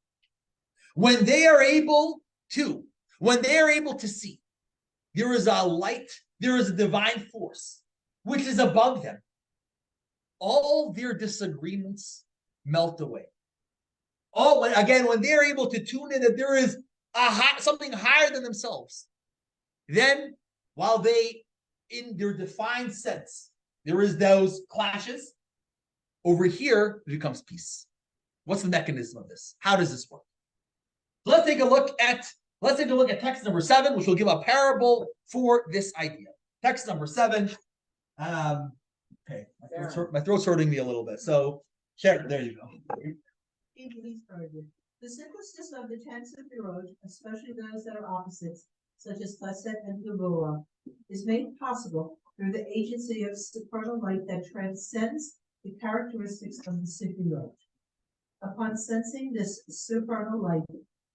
A: When they are able to see, there is a light, there is a divine force, which is above them. All their disagreements melt away. When they're able to tune in that there is something higher than themselves, then while they, in their defined sense, there is those clashes, over here it becomes peace. What's the mechanism of this? How does this work? Let's take a look at text number 7, which will give a parable for this idea. Text number 7. Okay, my throat's hurting me a little bit. So, Sharon, there you go.
C: The simplest of the 10 Sefirot, especially those that are opposites, such as Chesed and Gevurah, is made possible through the agency of supernal light that transcends the characteristics of the Sefirot. Upon sensing this supernal light,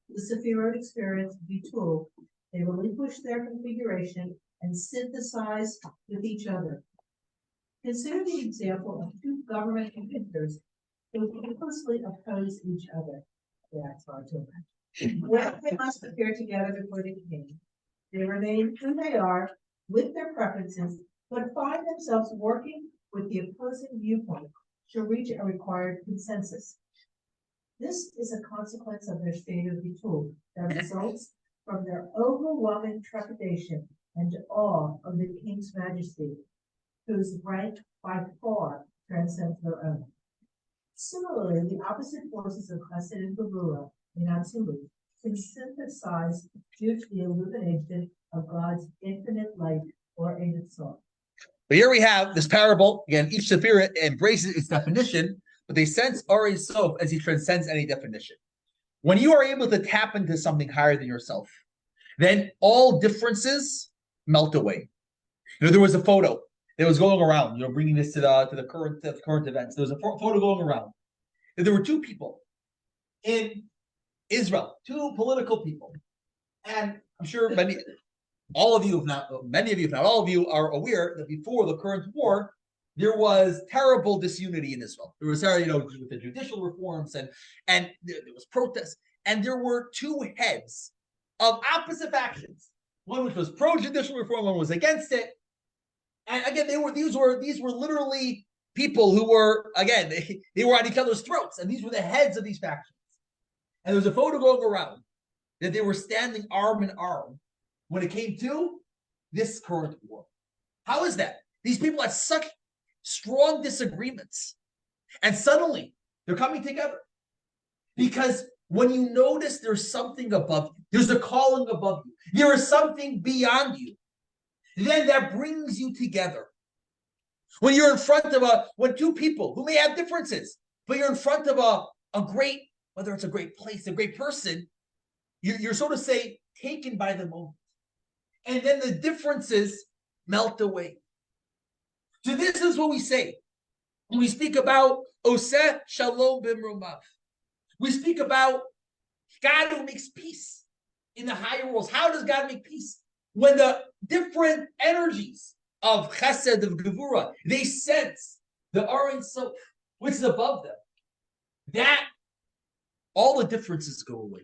C: the Sefirot experience Bitul. They relinquish their configuration and synthesize with each other. Consider the example of two government competitors who ruthlessly oppose each other. That's hard to imagine. Well, they must appear together before the king. They remain who they are with their preferences, but find themselves working with the opposing viewpoint to reach a required consensus. This is a consequence of their state of Bitul that results from their overwhelming trepidation and awe of the king's majesty, whose rank by far transcends their own. Similarly, the opposite forces of Chesed and Gevurah in Atzilut can synthesize due to the illumination of God's infinite light or Ein Sof.
A: But here we have this parable. Again, each Sephira embraces its definition, but they sense Or Ein Sof as he transcends any definition. When you are able to tap into something higher than yourself, then all differences melt away. There was a photo that was going around, bringing this to the current events. There was a photo going around. And there were two people in Israel, two political people. And I'm sure many of you, if not all of you, are aware that before the current war, there was terrible disunity in Israel. There was, with the judicial reforms and there was protests. And there were two heads of opposite factions. One which was pro-judicial reform, one was against it. And again, these were literally people who were, again, they were on each other's throats, and these were the heads of these factions. And there was a photo going around that they were standing arm in arm when it came to this current war. How is that? These people had such strong disagreements, and suddenly they're coming together. Because when you notice there's something above you, there's a calling above you, there is something beyond you, then that brings you together. When you're in front of when two people who may have differences, but you're in front of a great, whether it's a great place, a great person, you're so to say taken by the moment. And then the differences melt away. So this is what we say when we speak about Oseh Shalom Bimromav. We speak about God who makes peace in the higher worlds. How does God make peace? When the different energies of Chesed, of Gevurah, they sense the Or Ein Sof, which is above them, that all the differences go away.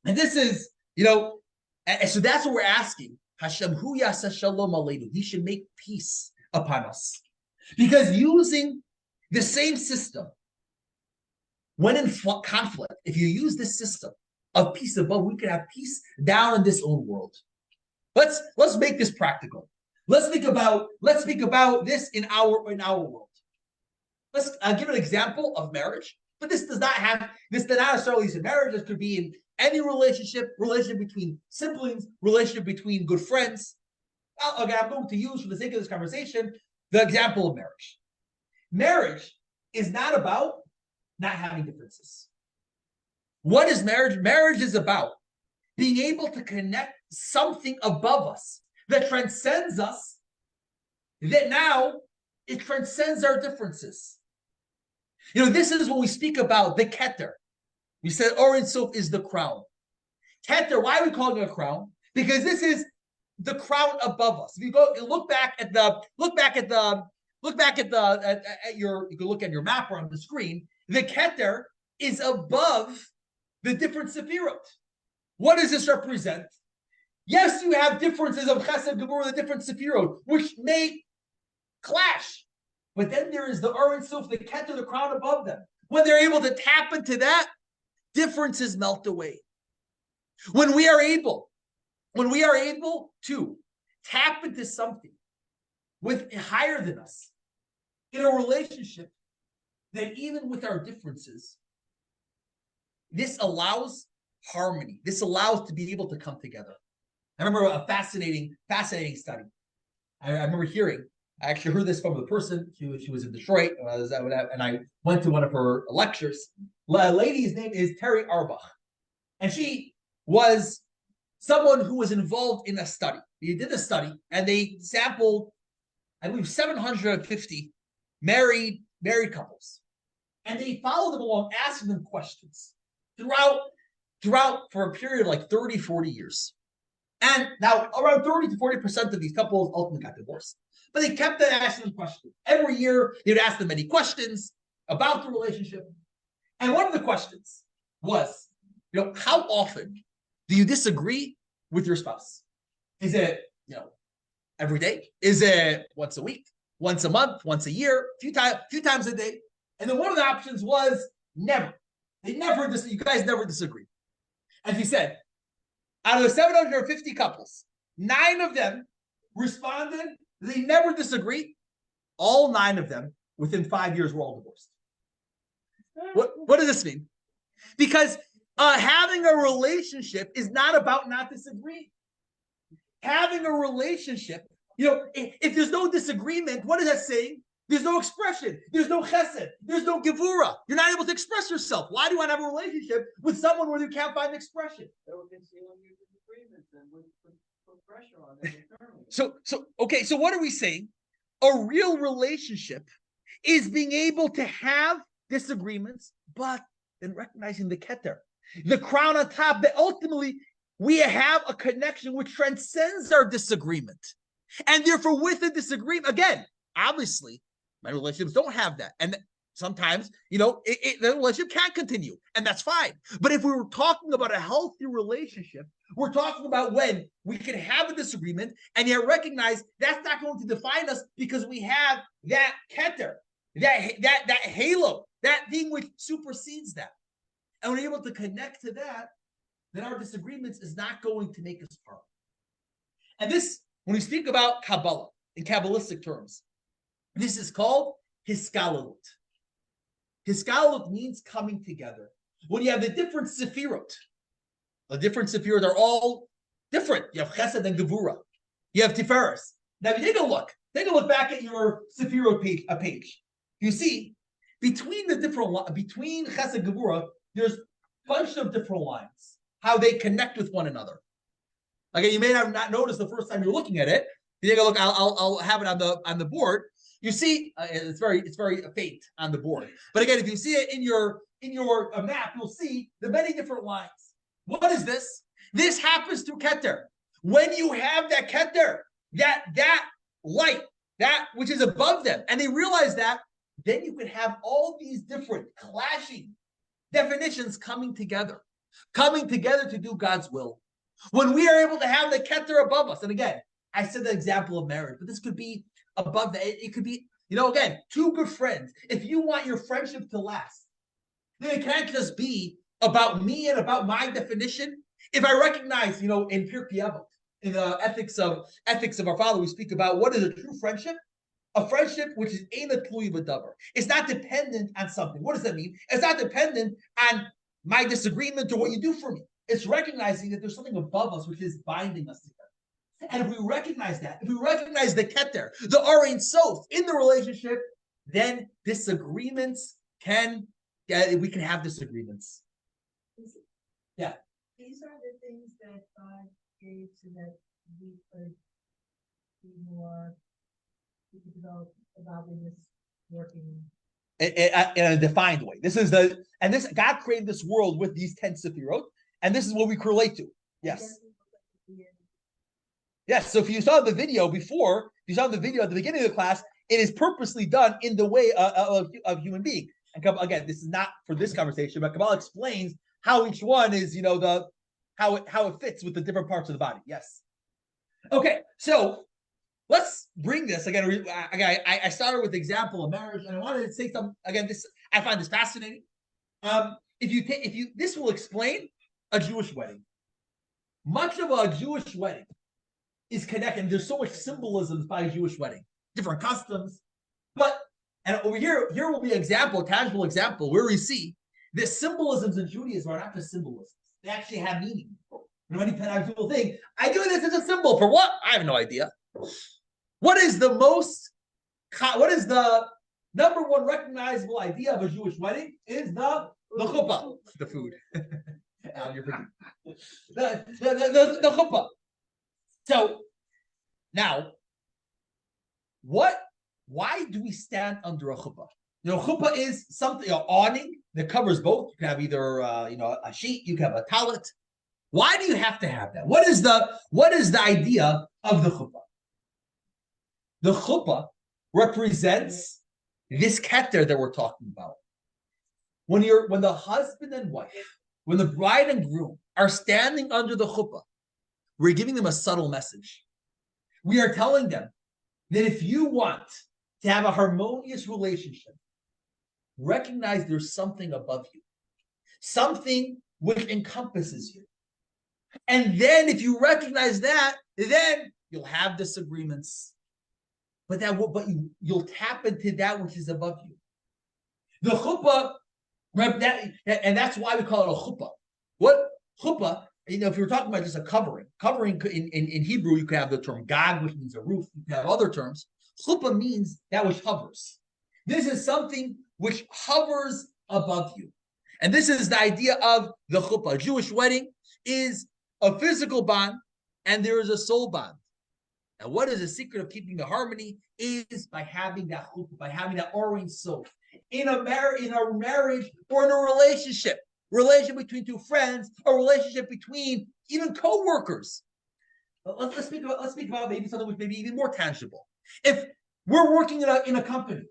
A: And this is, and so that's what we're asking. Hashem hu yaseh shalom aleinu. He should make peace upon us. Because using the same system, when in conflict, if you use this system of peace above, we can have peace down in this own world. Let's make this practical. Let's speak about this in our world. Let's give an example of marriage, but this does not necessarily use in marriage. This could be in any relationship between siblings, relationship between good friends. I'm going to use, for the sake of this conversation, the example of marriage. Marriage is not about not having differences. What is marriage? Marriage is about being able to connect something above us that transcends us, that now it transcends our differences. This is when we speak about the Keter. We said Or Ein Sof is the crown. Keter, why are we calling it a crown? Because this is the crown above us. If you go look back at your, you can look at your map or on the screen. The Keter is above the different Sefirot. What does this represent? Yes, you have differences of Chesed, Gevurah, the different Sefirot, which may clash. But then there is the Or Ein Sof, the Keter, the crown above them. When they're able to tap into that, differences melt away. When we are able to tap into something with higher than us in a relationship, then even with our differences, this allows harmony. This allows to be able to come together. I remember a fascinating study. I remember hearing. I actually heard this from the person. She was in Detroit, and I went to one of her lectures. The lady's name is Terry Arbach, and she was someone who was involved in a study. They did a study, and they sampled, I believe, 750 married couples, and they followed them along, asking them questions throughout for a period of like 30, 40 years. And now around 30 to 40% of these couples ultimately got divorced. But they kept asking them questions. Every year, they would ask them many questions about the relationship. And one of the questions was, how often do you disagree with your spouse? Is it, every day? Is it once a week, once a month, once a year, few times a day? And then one of the options was never. You guys never disagree. As he said, out of the 750 couples, 9 of them responded they never disagree. All 9 of them, within 5 years, were all divorced. What does this mean? Because having a relationship is not about not disagreeing. Having a relationship, if there's no disagreement, what is that saying? There's no expression. There's no chesed. There's no gevura. You're not able to express yourself. Why do you want to have a relationship with someone where you can't find expression?
B: They will conceal your disagreements and put pressure on them internally.
A: So what are we saying? A real relationship is being able to have disagreements, but then recognizing the keter, the crown on top, that ultimately we have a connection which transcends our disagreement. And therefore, with the disagreement, again, obviously, my relationships don't have that. And sometimes, the relationship can't continue, and that's fine. But if we were talking about a healthy relationship, we're talking about when we can have a disagreement and yet recognize that's not going to define us because we have that keter, that halo, that thing which supersedes that. And we're able to connect to that, then our disagreements is not going to make us part. And this, when we speak about Kabbalah, in Kabbalistic terms, this is called hiskalut. Hiskalut means coming together. When you have the different sefirot are all different. You have chesed and gevura. You have tiferes. Now, if you take a look back at your sefirot page. You see, between chesed and gevura, there's a bunch of different lines, how they connect with one another. Okay, you may have not noticed the first time you're looking at it. If you take a look, I'll have it on the board. You see, it's very faint on the board. But again, if you see it in your map, you'll see the many different lines. What is this? This happens through keter. When you have that keter, that light, that which is above them, and they realize that, then you can have all these different clashing definitions coming together to do God's will. When we are able to have the keter above us, and again, I said the example of marriage, but this could be above that. It could be, again, 2 good friends. If you want your friendship to last, then it can't just be about me and about my definition. If I recognize, in Pirkei Avot, in the ethics of our Father, we speak about what is a true friendship. A friendship which is eina tluya b'davar. It's not dependent on something. What does that mean? It's not dependent on my disagreement or what you do for me. It's recognizing that there's something above us which is binding us together. And if we recognize that, if we recognize the keter, the Or Ein Sof in the relationship, then disagreements we can have disagreements. Yeah.
C: These are the things that God gave so that we could be more, we could develop godliness working.
A: In a defined way. This God created this world with these 10 sefirot, and this is what we relate to. Yes. Yes. So if you saw the video before, if you saw the video at the beginning of the class, it is purposely done in the way of human being. And again, this is not for this conversation, but Kabbalah explains how each one is, how it fits with the different parts of the body. Yes. Okay, so let's bring this again. I started with the example of marriage, and I wanted to say something again. I find this fascinating. This will explain a Jewish wedding. Much of a Jewish wedding is connected. There's so much symbolism by a Jewish wedding, different customs. And over here will be a tangible example, where we see that symbolisms in Judaism are not just symbolisms. They actually have meaning. Many times people think, I do this as a symbol for what? I have no idea. What is the number one recognizable idea of a Jewish wedding? Is the chuppah, the food. Al, you're forgetting. The chuppah. So now, why do we stand under a chuppah? Chuppah is something, awning that covers both. You can have either a sheet, you can have a talit. Why do you have to have that? What is the idea of the chuppah? The chuppah represents this keter that we're talking about. When the husband and wife, when the bride and groom are standing under the chuppah, we're giving them a subtle message. We are telling them that if you want to have a harmonious relationship, recognize there's something above you, something which encompasses you. And then if you recognize that, then you'll have disagreements. But you'll tap into that which is above you. The chuppah, and that's why we call it a chuppah. What chuppah? If you're talking about just a covering in Hebrew, you could have the term gag, which means a roof. You could have other terms. Chuppah means that which hovers. This is something which hovers above you. And this is the idea of the chuppah. A Jewish wedding is a physical bond, and there is a soul bond. And what is the secret of keeping the harmony is by having that chuppah, by having that orange soul in a marriage or in a relationship between two friends, a relationship between even co-workers. Let's speak about maybe something which may be even more tangible. If we're working in a company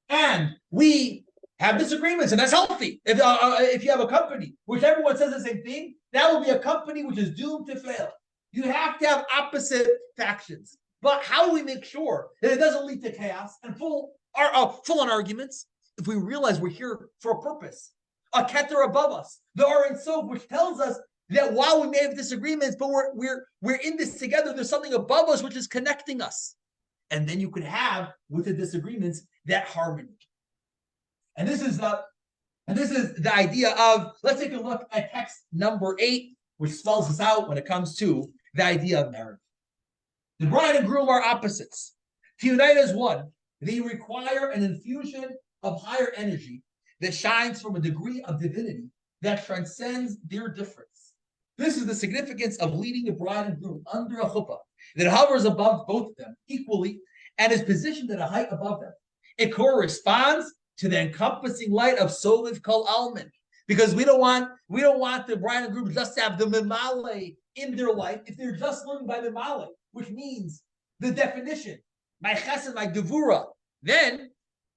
A: and we have disagreements, and that's healthy. If you have a company which everyone says the same thing, that will be a company which is doomed to fail. You have to have opposite factions. But how do we make sure that it doesn't lead to chaos and full on arguments? If we realize we're here for a purpose, a keter above us, the Oren Sof, which tells us that while we may have disagreements, but we're in this together. There's something above us which is connecting us, and then you could have with the disagreements that harmony. And this is the idea of. Let's take a look at text number 8, which spells this out when it comes to the idea of marriage. The bride and groom are opposites. To unite as one, they require an infusion of higher energy that shines from a degree of divinity that transcends their difference. This is the significance of leading the bride and groom under a chuppah that hovers above both of them equally and is positioned at a height above them. It corresponds to the encompassing light of Soviv Kol Almin, because we don't want the bride and groom just to have the memale in their life if they're just living by the memale, which means the definition, my chesed, my gevura. Then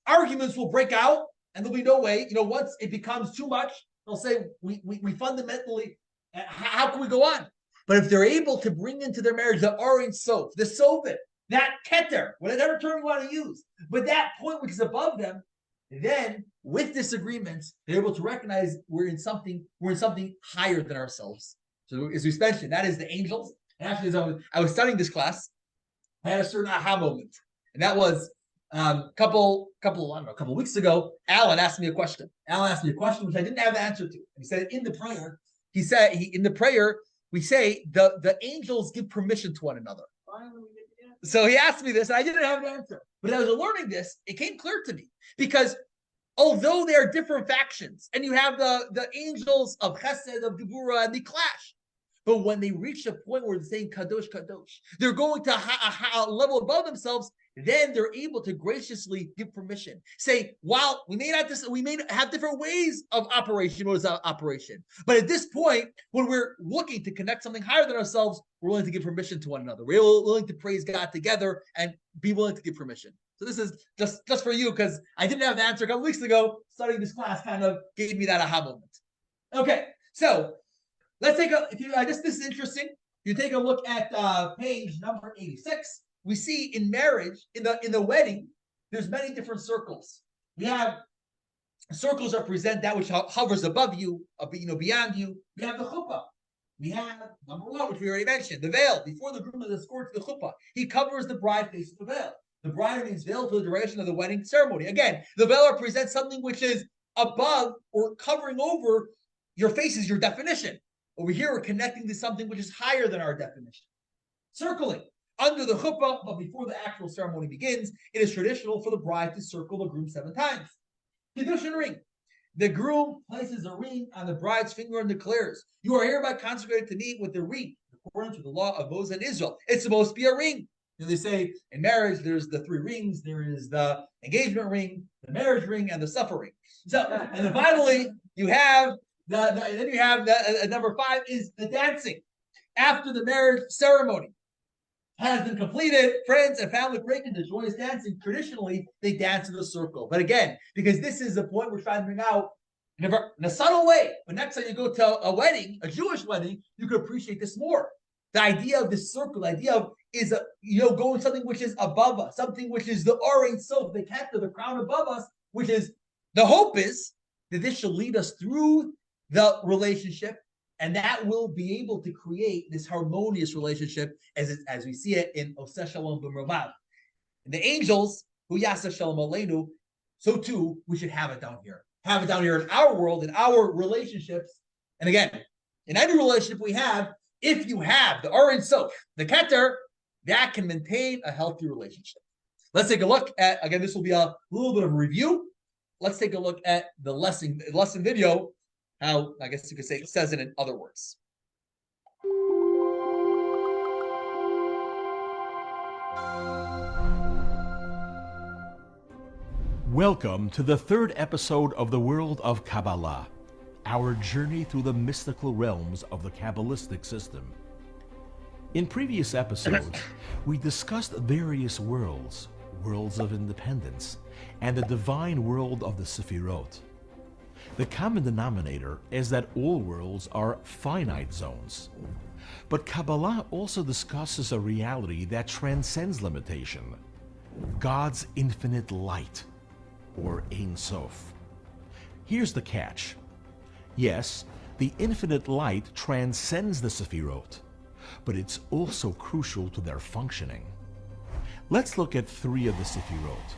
A: arguments will break out, and there'll be no way. Once it becomes too much, they'll say we fundamentally. How can we go on? But if they're able to bring into their marriage the orange soap, the sovit, that keter, whatever term you want to use, but that point which is above them, then with disagreements, they're able to recognize we're in something higher than ourselves. So as we mentioned, that is the angels. And actually, as I was studying this class, I had a certain aha moment, and that was a couple weeks ago. Alan asked me a question. Which I didn't have the answer to. And he said in the prayer. He said in the prayer we say the angels give permission to one another. So he asked me this, and I didn't have an answer. But as I was learning this, it came clear to me, because although they are different factions, and you have the angels of Chesed, of Gevurah, and they clash, But when they reach the point where they're saying Kadosh, Kadosh, they're going to a level above themselves, then they're able to graciously give permission. Say, while we may have different ways of operation, but at this point, when we're looking to connect something higher than ourselves, we're willing to give permission to one another. We're willing to praise God together and be willing to give permission. So this is just for you, because I didn't have the answer a couple weeks ago. Studying this class kind of gave me that aha moment. Okay, so let's take I guess this is interesting. You take a look at page number 86. We see in marriage, in the wedding, there's many different circles. We have circles represent that which hovers above you, beyond you. We have the chuppah. We have number one, which we already mentioned, the veil. Before the groom is escorted to the chuppah, he covers the bride face with the veil. The bride remains veiled for the duration of the wedding ceremony. Again, the veil represents something which is above or covering over your face is your definition. Over here, we're connecting to something which is higher than our definition. Circling. Under the chuppah, but before the actual ceremony begins, it is traditional for the bride to circle the groom 7 times. Kiddushin ring. The groom places a ring on the bride's finger and declares, "You are hereby consecrated to me with the ring, according to the law of Moses and Israel." It's supposed to be a ring. They say in marriage, there's the 3 rings. There is the engagement ring, the marriage ring, and the supper ring. So, and then finally, you have number 5 is the dancing. After the marriage ceremony has been completed, friends and family break into joyous dancing. Traditionally, they dance in a circle. But again, because this is the point we're trying to bring out in a subtle way. But next time you go to a wedding, a Jewish wedding, you can appreciate this more. The idea of this circle, the idea of is going something which is above us, something which is the orange self, the captor, the crown above us, which is the hope is that this shall lead us through the relationship, and that will be able to create this harmonious relationship as we see it in Oseh Shalom B'Mervav. And the angels, who Yaseh Shalom Aleinu, so too we should have it down here. Have it down here in our world, in our relationships. And again, in every relationship we have, if you have the orange soap, the keter, that can maintain a healthy relationship. Let's take a look at, again, this will be a little bit of a review. Let's take a look at the lesson video, how, I guess you could say, it says it in other words.
D: Welcome to the 3rd episode of the World of Kabbalah, our journey through the mystical realms of the Kabbalistic system. In previous episodes, we discussed various worlds of independence, and the divine world of the Sefirot. The common denominator is that all worlds are finite zones. But Kabbalah also discusses a reality that transcends limitation, God's infinite light, or Ein Sof. Here's the catch. Yes, the infinite light transcends the Sefirot, but it's also crucial to their functioning. Let's look at 3 of the Sefirot.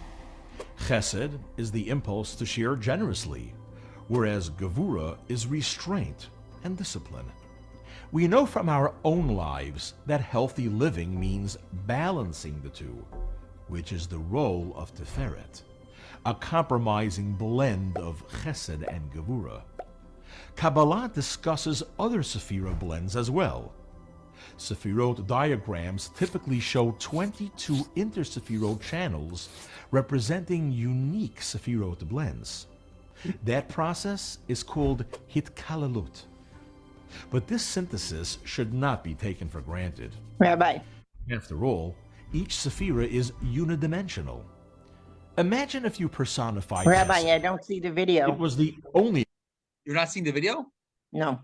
D: Chesed is the impulse to share generously, whereas Gevura is restraint and discipline. We know from our own lives that healthy living means balancing the two, which is the role of Tiferet, a compromising blend of Chesed and Gevura. Kabbalah discusses other Sephirah blends as well. Sefirot diagrams typically show 22 inter-Sefirot channels representing unique Sefirot blends. That process is called Hitkalalut. But this synthesis should not be taken for granted.
E: Rabbi.
D: After all, each Sephirah is unidimensional. Imagine if you personified
E: Rabbi,
D: Chesed.
E: I don't see the video.
D: It was the only...
A: You're not seeing the video?
E: No.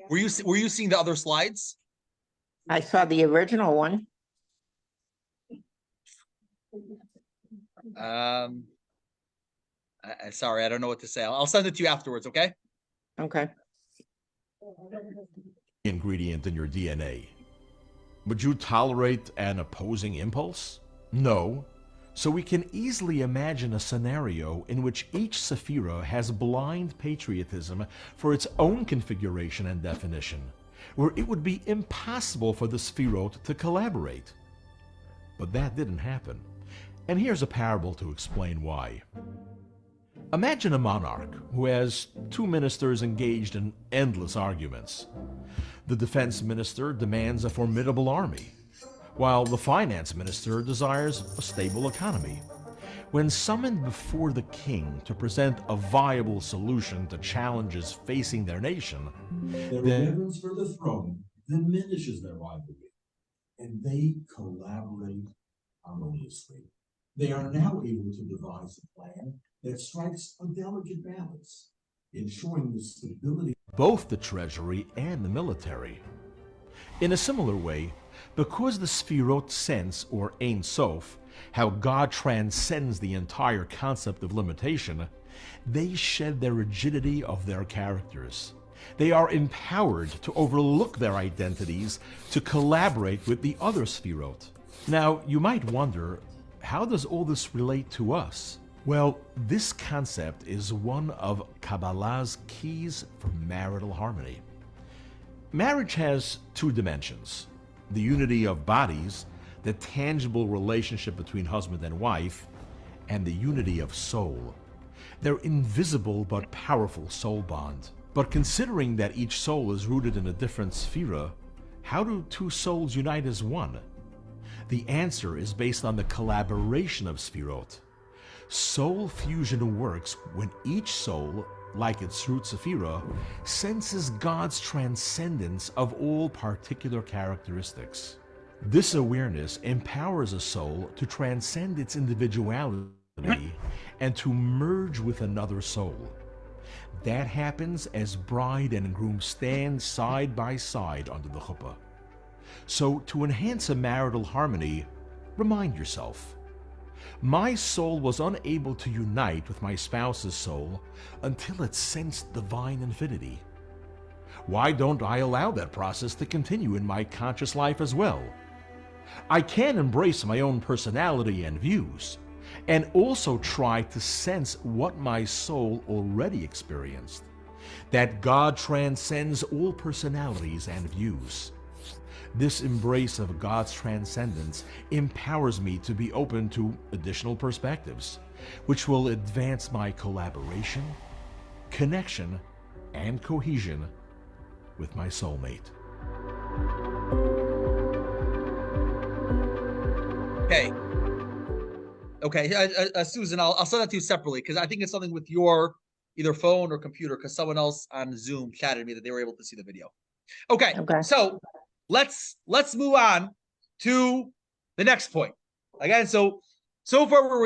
A: Were you seeing the other slides?
E: I saw the original one.
A: Sorry, I don't know what to say. I'll send it to you afterwards, okay?
E: Okay.
D: ingredient in your DNA. Would you tolerate an opposing impulse? No. So we can easily imagine a scenario in which each Sephirah has blind patriotism for its own configuration and definition, where it would be impossible for the Sephirot to collaborate. But that didn't happen. And here's a parable to explain why. Imagine a monarch who has two ministers engaged in endless arguments. The defense minister demands a formidable army, while the finance minister desires a stable economy. When summoned before the king to present a viable solution to challenges facing their nation,
F: Their reverence for the throne diminishes their rivalry, and they collaborate harmoniously. They are now able to devise a plan that strikes a delicate balance, ensuring the stability
D: both the treasury and the military. In a similar way, because the Sfirot sense, or Ein Sof, how God transcends the entire concept of limitation, they shed the rigidity of their characters. They are empowered to overlook their identities, to collaborate with the other Sfirot. Now, you might wonder, how does all this relate to us? Well, this concept is one of Kabbalah's keys for marital harmony. Marriage has two dimensions: the unity of bodies, the tangible relationship between husband and wife, and the unity of soul, their invisible but powerful soul bond. But considering that each soul is rooted in a different sphera, how do two souls unite as one? The answer is based on the collaboration of Sfirot. Soul fusion works when each soul, like its root sephira, senses God's transcendence of all particular characteristics. This awareness empowers a soul to transcend its individuality and to merge with another soul. That happens as bride and groom stand side by side under the chuppah. So, to enhance a marital harmony, remind yourself, my soul was unable to unite with my spouse's soul until it sensed divine infinity. Why don't I allow that process to continue in my conscious life as well? I can embrace my own personality and views, and also try to sense what my soul already experienced, that God transcends all personalities and views. This embrace of God's transcendence empowers me to be open to additional perspectives, which will advance my collaboration, connection, and cohesion with my soulmate.
A: Okay, Susan, I'll send that to you separately because I think it's something with your either phone or computer, because someone else on Zoom chatted me that they were able to see the video. Okay. So let's move on to the next point. Again, so far where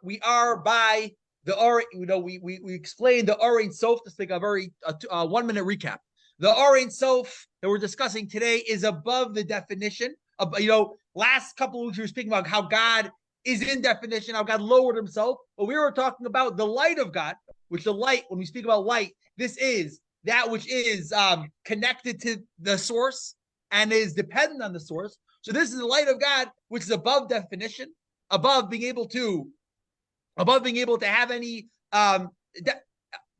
A: we are by the Or. We explained the Or Ein Sof. Let's take a very 1 minute recap. The Or Ein Sof that we're discussing today is above the definition of, last couple of weeks we were speaking about how God is in definition, how God lowered himself. But we were talking about the light of God, which the light, when we speak about light, this is that which is connected to the source and is dependent on the source. So this is the light of God, which is above definition, above being able to have any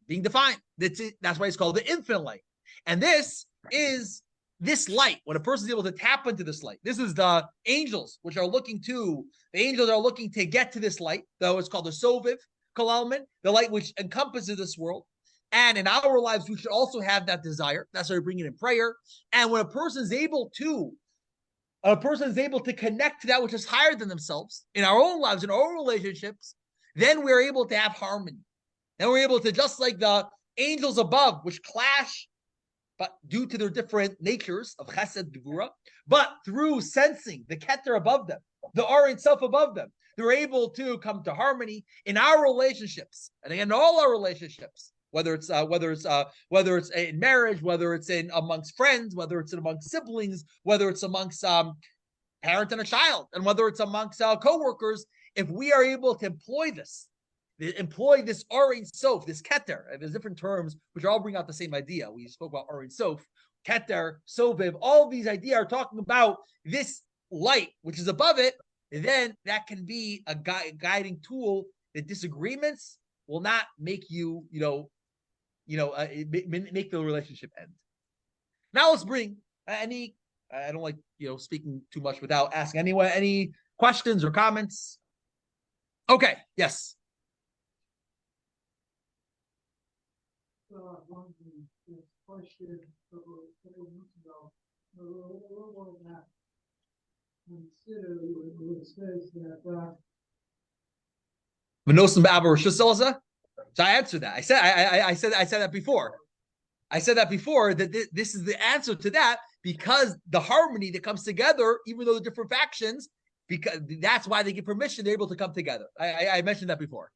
A: being defined. That's why it's called the infinite light. And this is this light. When a person is able to tap into this light, this is the angels, which are looking to get to this light, though it's called the Soviv Kalalman, the light which encompasses this world. And in our lives, we should also have that desire. That's why we bring it in prayer. And when a person is able to connect to that which is higher than themselves in our own lives, in our own relationships, then we're able to have harmony. Then we're able to, just like the angels above, which clash, but due to their different natures of chesed, gevura, but through sensing the keter above them, the Or Ein Sof above them, they're able to come to harmony in our relationships, and again, all our relationships. Whether it's in marriage, whether it's in amongst friends, whether it's in amongst siblings, whether it's amongst parent and a child, and whether it's amongst co-workers, if we are able to employ this Or Ein Sof, this keter, and there's different terms which all bring out the same idea. We spoke about Or Ein Sof, keter, soviv, all of these ideas are talking about this light which is above it. Then that can be a guiding tool. That disagreements will not make you, make the relationship end. Now let's bring I don't like, speaking too much without asking anyone any questions or comments. Okay, yes.
B: One this question a couple weeks ago, a little more than that. Consider what it says that,
A: V'nosim ba'avar rishus elazeh. So I answered that. I said that before. I said that before that this is the answer to that, because the harmony that comes together, even though the different factions, because that's why they get permission, they're able to come together. I mentioned that before.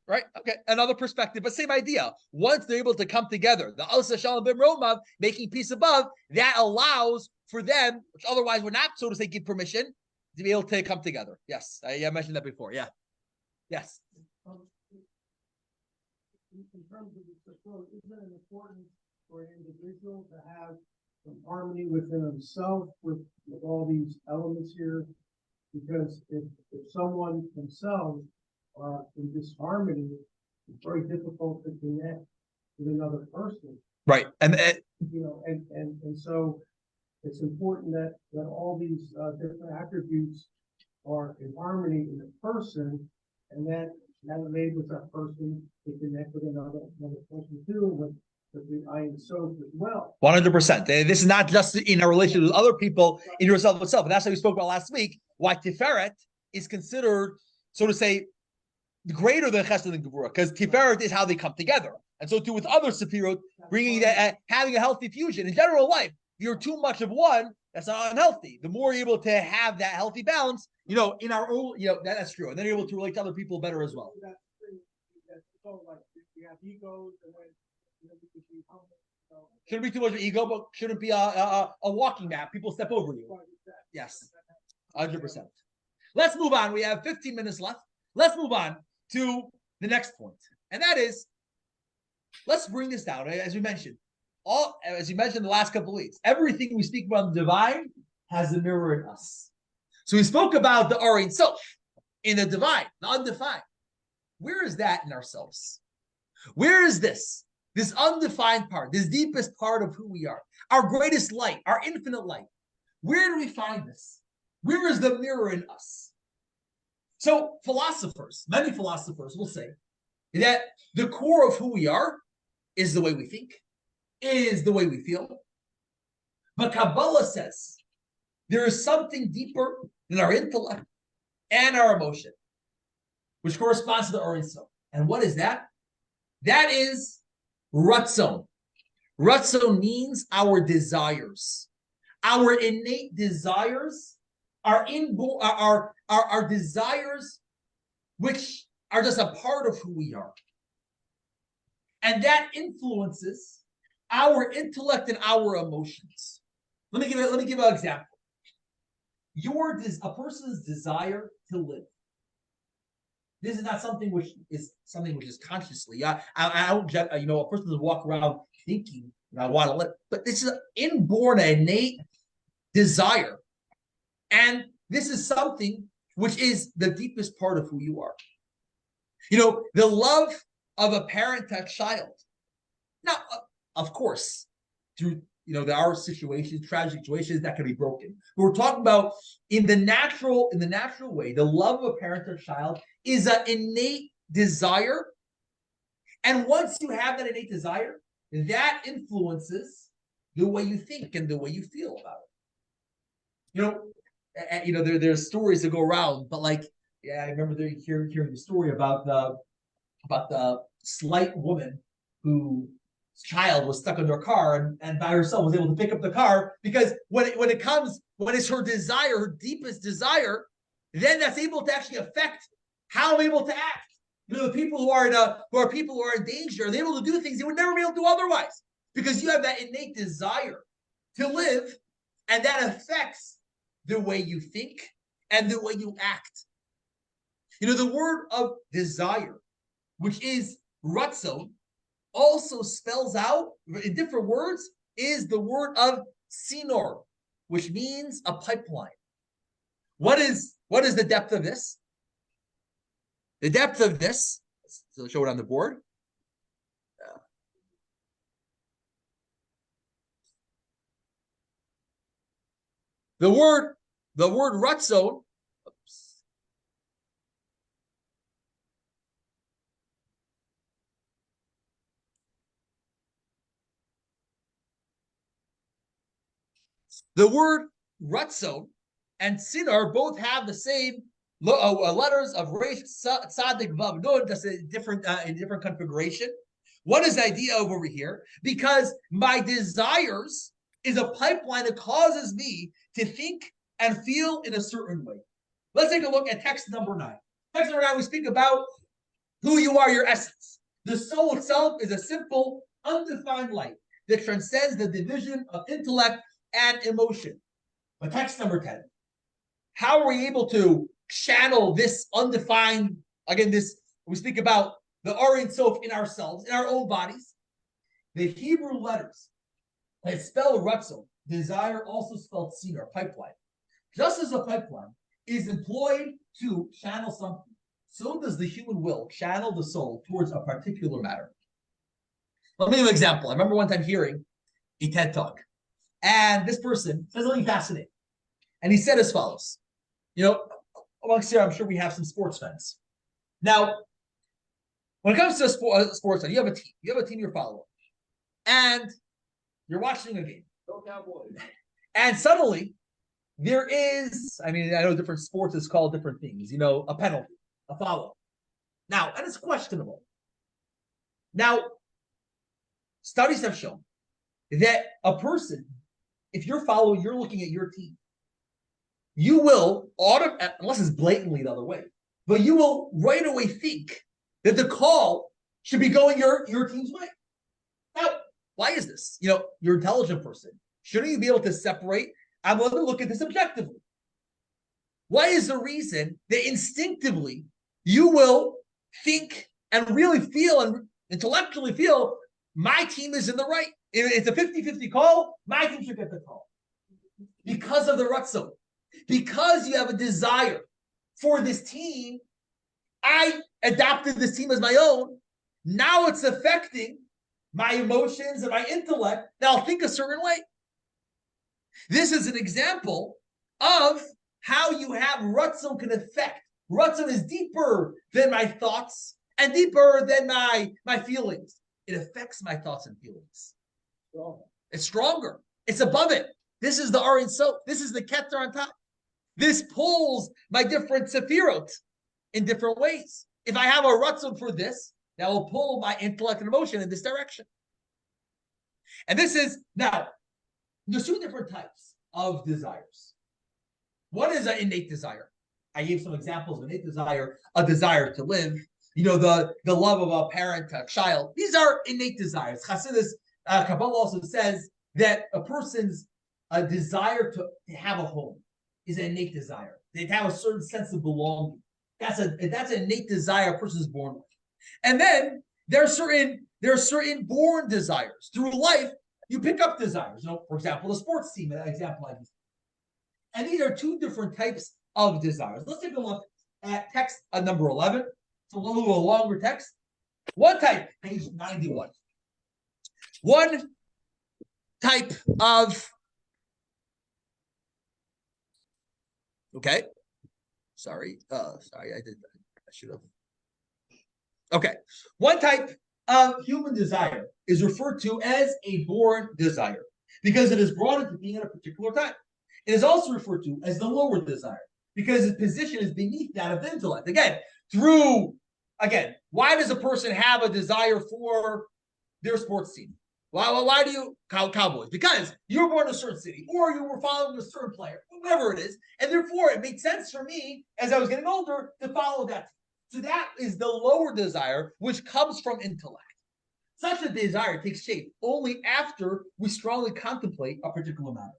A: Right? Okay, another perspective, but same idea. Once they're able to come together, the Osa Shalom Bim Romav, making peace above, that allows for them, which otherwise would not, so to say, give permission, to be able to come together. Yes, I mentioned that before. Yeah. Yes.
B: in terms of the approach, isn't it important for an individual to have some harmony within himself with all these elements here? Because if someone themselves are in disharmony, it's very difficult to connect with another person.
A: Right. And
B: You know, and so it's important that all these different attributes are in harmony in the person, and that enables that person to connect with another person too, with the I and so as well.
A: 100%. This is not just in a relationship with other people, in yourself itself. And that's what we spoke about last week. Why Tiferet is considered, so to say, greater than Chesed and Gevurah, because Tiferet is how they come together. And so too with other Sefirot, bringing that, having a healthy fusion. In general life, if you're too much of one, that's not unhealthy. The more you're able to have that healthy balance, in our own, that's true. And then you're able to relate to other people better as well.
B: That's so like you have egos, and then you can be humble.
A: Shouldn't be too much of ego, but shouldn't be a walking map. People step over you. Yes, 100%. Let's move on. We have 15 minutes left. Let's move on to the next point, and that is, let's bring this down. As we mentioned, as you mentioned the last couple of weeks, everything we speak about the divine has a mirror in us. So we spoke about the Ein Sof in the divine, the undefined. Where is that in ourselves? Where is this undefined part, this deepest part of who we are, our greatest light, our infinite light? Where do we find this? Where is the mirror in us? So many philosophers will say that the core of who we are is the way we think, is the way we feel. But Kabbalah says there is something deeper than our intellect and our emotion, which corresponds to the Ein Sof. And what is that? That is Ratzon. Ratzon means our desires. Our innate desires are our desires, which are just a part of who we are. And that influences our intellect and our emotions. Let me give an example. A person's desire to live. This is not something which is consciously. I don't, a person doesn't walk around thinking, I want to live, but this is an inborn, innate desire, and this is something which is the deepest part of who you are. The love of a parent to a child. Now, of course, through there are situations, tragic situations that can be broken. But we're talking about in the natural way, the love of a parent to a child is an innate desire. And once you have that innate desire, that influences the way you think and the way you feel about it. There's stories that go around, but I remember hearing the story about the slight woman whose child was stuck in her car and by herself was able to pick up the car, because when it's her desire, her deepest desire, then that's able to actually affect how I'm able to act. The people who are in danger, they're able to do things they would never be able to do otherwise, because you have that innate desire to live, and that affects the way you think and the way you act. The word of desire, which is ratzon, also spells out in different words, is the word of sinor, which means a pipeline. What is the depth of this? The depth of this, so show it on the board. The word The word ratzon, the word ratzon and sinar both have the same letters of resh, tzadik, vav, nun, just a different in different configuration. What is the idea over here? Because my desires is a pipeline that causes me to think and feel in a certain way. Let's take a look at text number 9. Text number 9, we speak about who you are, your essence. The soul itself is a simple, undefined light that transcends the division of intellect and emotion. But text number 10, how are we able to channel this undefined, again, this, we speak about the Orient Sof in ourselves, in our own bodies. The Hebrew letters that spell Ratzon, desire, also spelled sinar, pipeline. Just as a pipeline is employed to channel something, so does the human will channel the soul towards a particular matter. Let me give you an example. I remember one time hearing a TED Talk, and this person says something fascinating. And he said as follows, amongst here, I'm sure we have some sports fans. Now, when it comes to sports, you have a team. You have a team you're following. And you're watching a game. Go Cowboys. And suddenly, there is, I know different sports is called different things. A penalty, a foul. Now, and it's questionable. Now, studies have shown that a person, if you're following, you're looking at your team, you will, unless it's blatantly the other way, but you will right away think that the call should be going your team's way. Now, why is this? You're an intelligent person. Shouldn't you be able to separate? I'm going to look at this objectively. What is the reason that instinctively you will think and really feel and intellectually feel my team is in the right? If it's a 50-50 call, my team should get the call. Because of the Ratzon. Because you have a desire for this team, I adopted this team as my own. Now it's affecting my emotions and my intellect that I'll think a certain way. This is an example of how you have Ratzon can affect. Ratzon is deeper than my thoughts and deeper than my feelings. It affects my thoughts and feelings. It's stronger. It's above it. This is the Orient Sof. This is the Keter on top. This pulls my different Sefirot in different ways. If I have a Ratzon for this, that will pull my intellect and emotion in this direction. And this is, now, there's 2 different types of desires. One is an innate desire. I gave some examples of innate desire, a desire to live, the love of a parent, a child. These are innate desires. Chassidus, Kabbalah also says that a person's desire to have a home is an innate desire. They have a certain sense of belonging. That's an innate desire a person is born with. And then there are certain born desires. Through life, you pick up desires. For example, the sports team, an example I used. And these are 2 different types of desires. Let's take a look at text number 11. It's a little longer text. One type, page 91. One type of, okay. Sorry, I should have. Okay. One type of human desire is referred to as a born desire because it is brought into being at a particular time. It is also referred to as the lower desire because its position is beneath that of the intellect. Why does a person have a desire for their sports team? Why do you Cowboys? Because you were born in a certain city, or you were following a certain player, whatever it is, and therefore it made sense for me as I was getting older to follow that. So that is the lower desire, which comes from intellect. Such a desire takes shape only after we strongly contemplate a particular matter.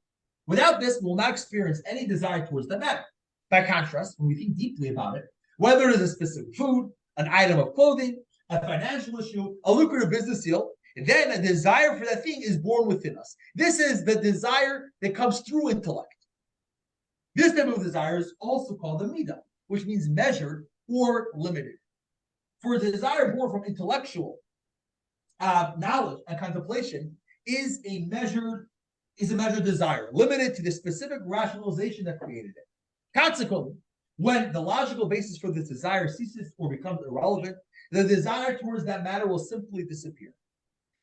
A: Without this, we'll not experience any desire towards that matter. By contrast, when we think deeply about it, whether it is a specific food, an item of clothing, a financial issue, a lucrative business deal, then a desire for that thing is born within us. This is the desire that comes through intellect. This type of desire is also called a midah, which means measured or limited. For a desire born from intellectual knowledge and contemplation is a measured is a measure of desire, limited to the specific rationalization that created it. Consequently, when the logical basis for this desire ceases or becomes irrelevant, the desire towards that matter will simply disappear.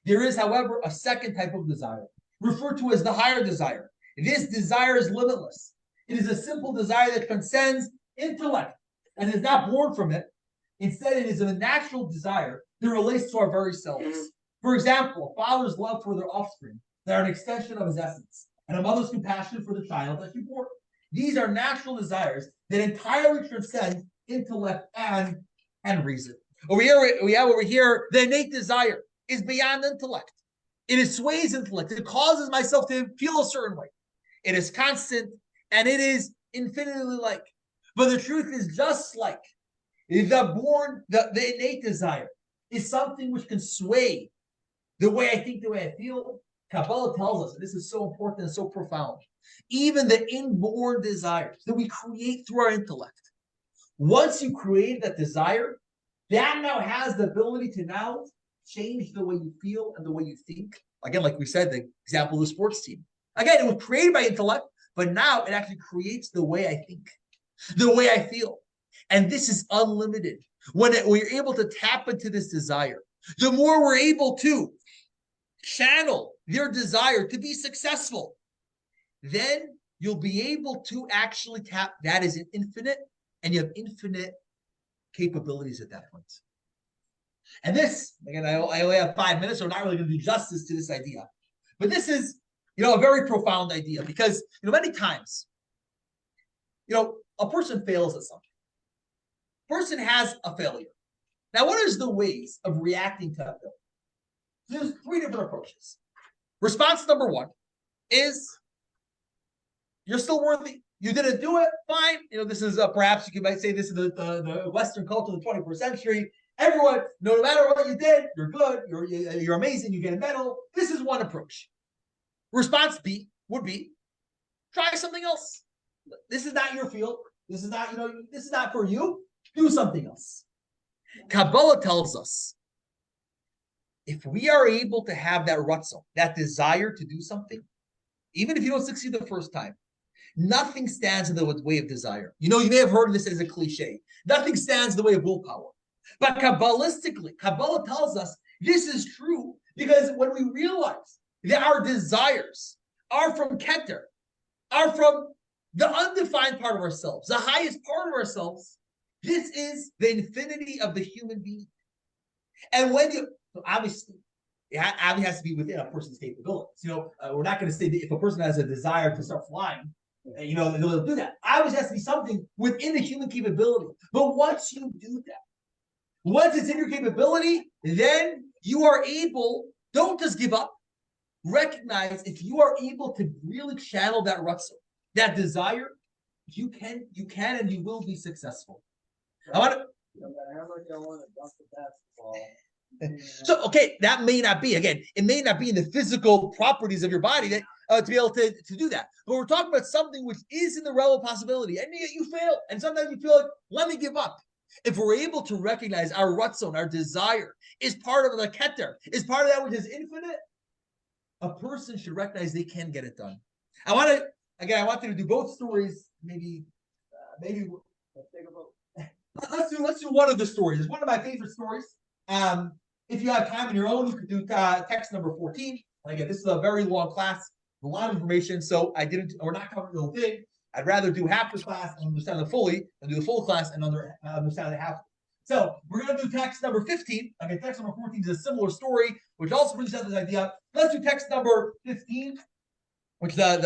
A: There is, however, a second type of desire, referred to as the higher desire. This desire is limitless. It is a simple desire that transcends intellect and is not born from it. Instead, it is a natural desire that relates to our very selves. For example, a father's love for their offspring, that are an extension of his essence, and a mother's compassion for the child that she bore. These are natural desires that entirely transcend intellect and reason. Over here, the innate desire is beyond intellect. It sways intellect. It causes myself to feel a certain way. It is constant and it is infinitely like. But the truth is just like the innate desire is something which can sway the way I think, the way I feel. Kabbalah tells us, and this is so important and so profound, even the inborn desires that we create through our intellect. Once you create that desire, that now has the ability to now change the way you feel and the way you think. Again, like we said, the example of the sports team. Again, it was created by intellect, but now it actually creates the way I think, the way I feel. And this is unlimited. When we're able to tap into this desire, the more we're able to channel your desire to be successful, then you'll be able to actually tap that as an infinite, and you have infinite capabilities at that point. And this, again, I only have 5 minutes, so I'm not really going to do justice to this idea. But this is, a very profound idea because, many times, a person fails at something. A person has a failure. Now, what is the ways of reacting to that failure? There's 3 different approaches. Response number 1 is you're still worthy. You didn't do it, fine. This is perhaps you might say this is the Western culture of the 21st century. Everyone, no matter what you did, you're good, you're amazing, you get a medal. This is one approach. Response B would be try something else. This is not your field. This is not, this is not for you. Do something else. Kabbalah tells us if we are able to have that ratzon, that desire to do something, even if you don't succeed the first time, nothing stands in the way of desire. You may have heard of this as a cliche. Nothing stands in the way of willpower. But Kabbalistically, Kabbalah tells us this is true because when we realize that our desires are from Keter, are from the undefined part of ourselves, the highest part of ourselves, this is the infinity of the human being. And when obviously, it has to be within a person's capabilities. We're not going to say that if a person has a desire to start flying, they'll do that. Obviously, it has to be something within the human capability. But once you do that, once it's in your capability, then you are able, don't just give up. Recognize if you are able to really channel that ratzon, that desire, you can and you will be successful. No matter how much I want to dunk the basketball. So, okay, that may not be, again, it may not be in the physical properties of your body that to be able to do that. But we're talking about something which is in the realm of possibility, and yet you fail. And sometimes you feel like, let me give up. If we're able to recognize our ratzon, our desire, is part of the keter, is part of that which is infinite, a person should recognize they can get it done. I wanted to do both stories. Maybe let's do one of the stories. It's one of my favorite stories. If you have time on your own, you could do text number 14. Again, this is a very long class, a lot of information. So we're not covering the whole thing. I'd rather do half the class and understand it fully than do the full class and understand it half. So we're going to do text number 15. Okay, text number 14 is a similar story, which also brings out this idea. Let's do text number 15, which the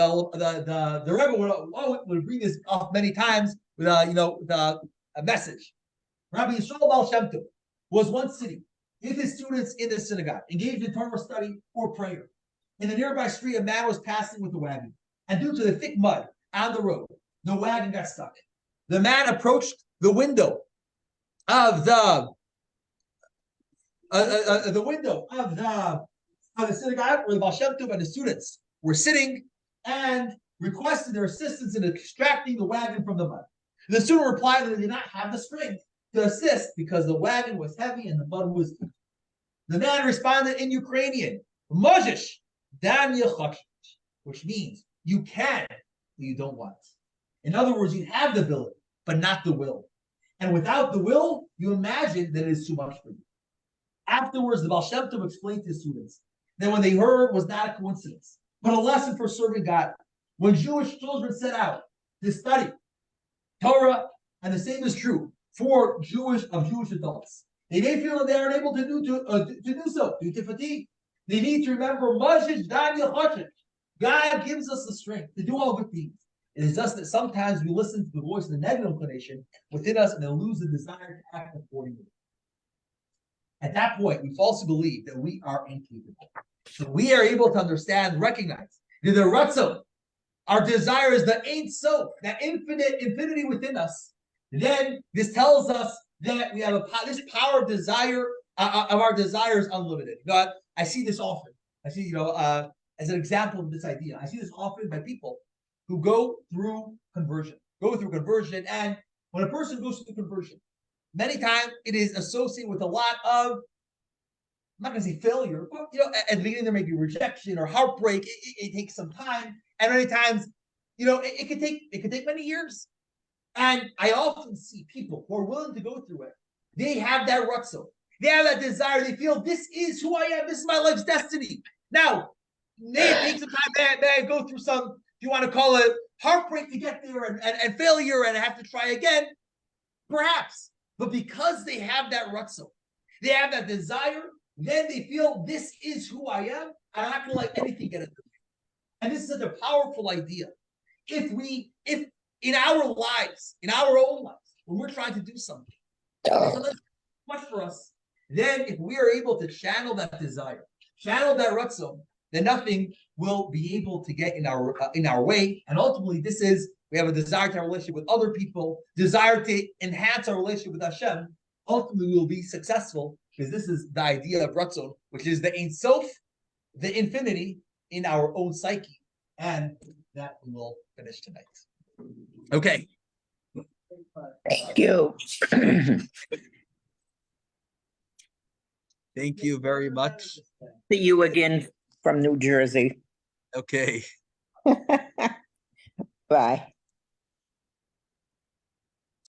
A: Rebbe would bring this up many times with a message. Rabbi Yisrael Baal Shem Tov was once sitting with his students in the synagogue, engaged in Torah study or prayer. In the nearby street, a man was passing with a wagon, and due to the thick mud on the road, the wagon got stuck. The man approached the window of the synagogue where the Baal Shem Tov and the students were sitting, and requested their assistance in extracting the wagon from the mud. The student replied that they did not have the strength to assist because the wagon was heavy and the mud was deep. The man responded in Ukrainian, "Mojish, dan yechach." which means you can, but you don't want. In other words, you have the ability, but not the will. And without the will, you imagine that it is too much for you. Afterwards, the Baal Shem Tov explained to his students that when they heard was not a coincidence, but a lesson for serving God. When Jewish children set out to study Torah, and the same is true for Jewish adults, they may feel that they are unable to do so due to fatigue. They need to remember, God gives us the strength to do all good things. It is just that sometimes we listen to the voice of the negative inclination within us and then lose the desire to act accordingly. At that point, we falsely believe that we are incapable. So we are able to understand, recognize that the Ratzon, our desire is the Ein Sof, that infinity within us. Then this tells us that we have this power of desire, of our desires unlimited. God, I see this often. I see, as an example of this idea, I see this often by people who go through conversion. And when a person goes through conversion, many times it is associated with a lot of, I'm not going to say failure, but at the beginning there may be rejection or heartbreak. It takes some time, and many times, it could take many years. And I often see people who are willing to go through it. They have that rutzon. They have that desire. They feel this is who I am. This is my life's destiny. Now, may it take some time. May I go through some, if you want to call it, heartbreak to get there and failure and have to try again? Perhaps. But because they have that rutzon, they have that desire, then they feel this is who I am, and I'm not going to let anything get in the way. And this is such a powerful idea. If in our lives, in our own lives, when we're trying to do something, sometimes much for us, then if we are able to channel that desire, channel that rutzon, then nothing will be able to get in our way. And ultimately, we have a desire to have a relationship with other people, desire to enhance our relationship with Hashem. Ultimately, we will be successful because this is the idea of Ratzon, which is the Ein Sof, the infinity in our own psyche. And that we will finish tonight. Okay.
E: Thank you.
A: Thank you very much.
E: See you again from New Jersey.
A: Okay.
E: Bye.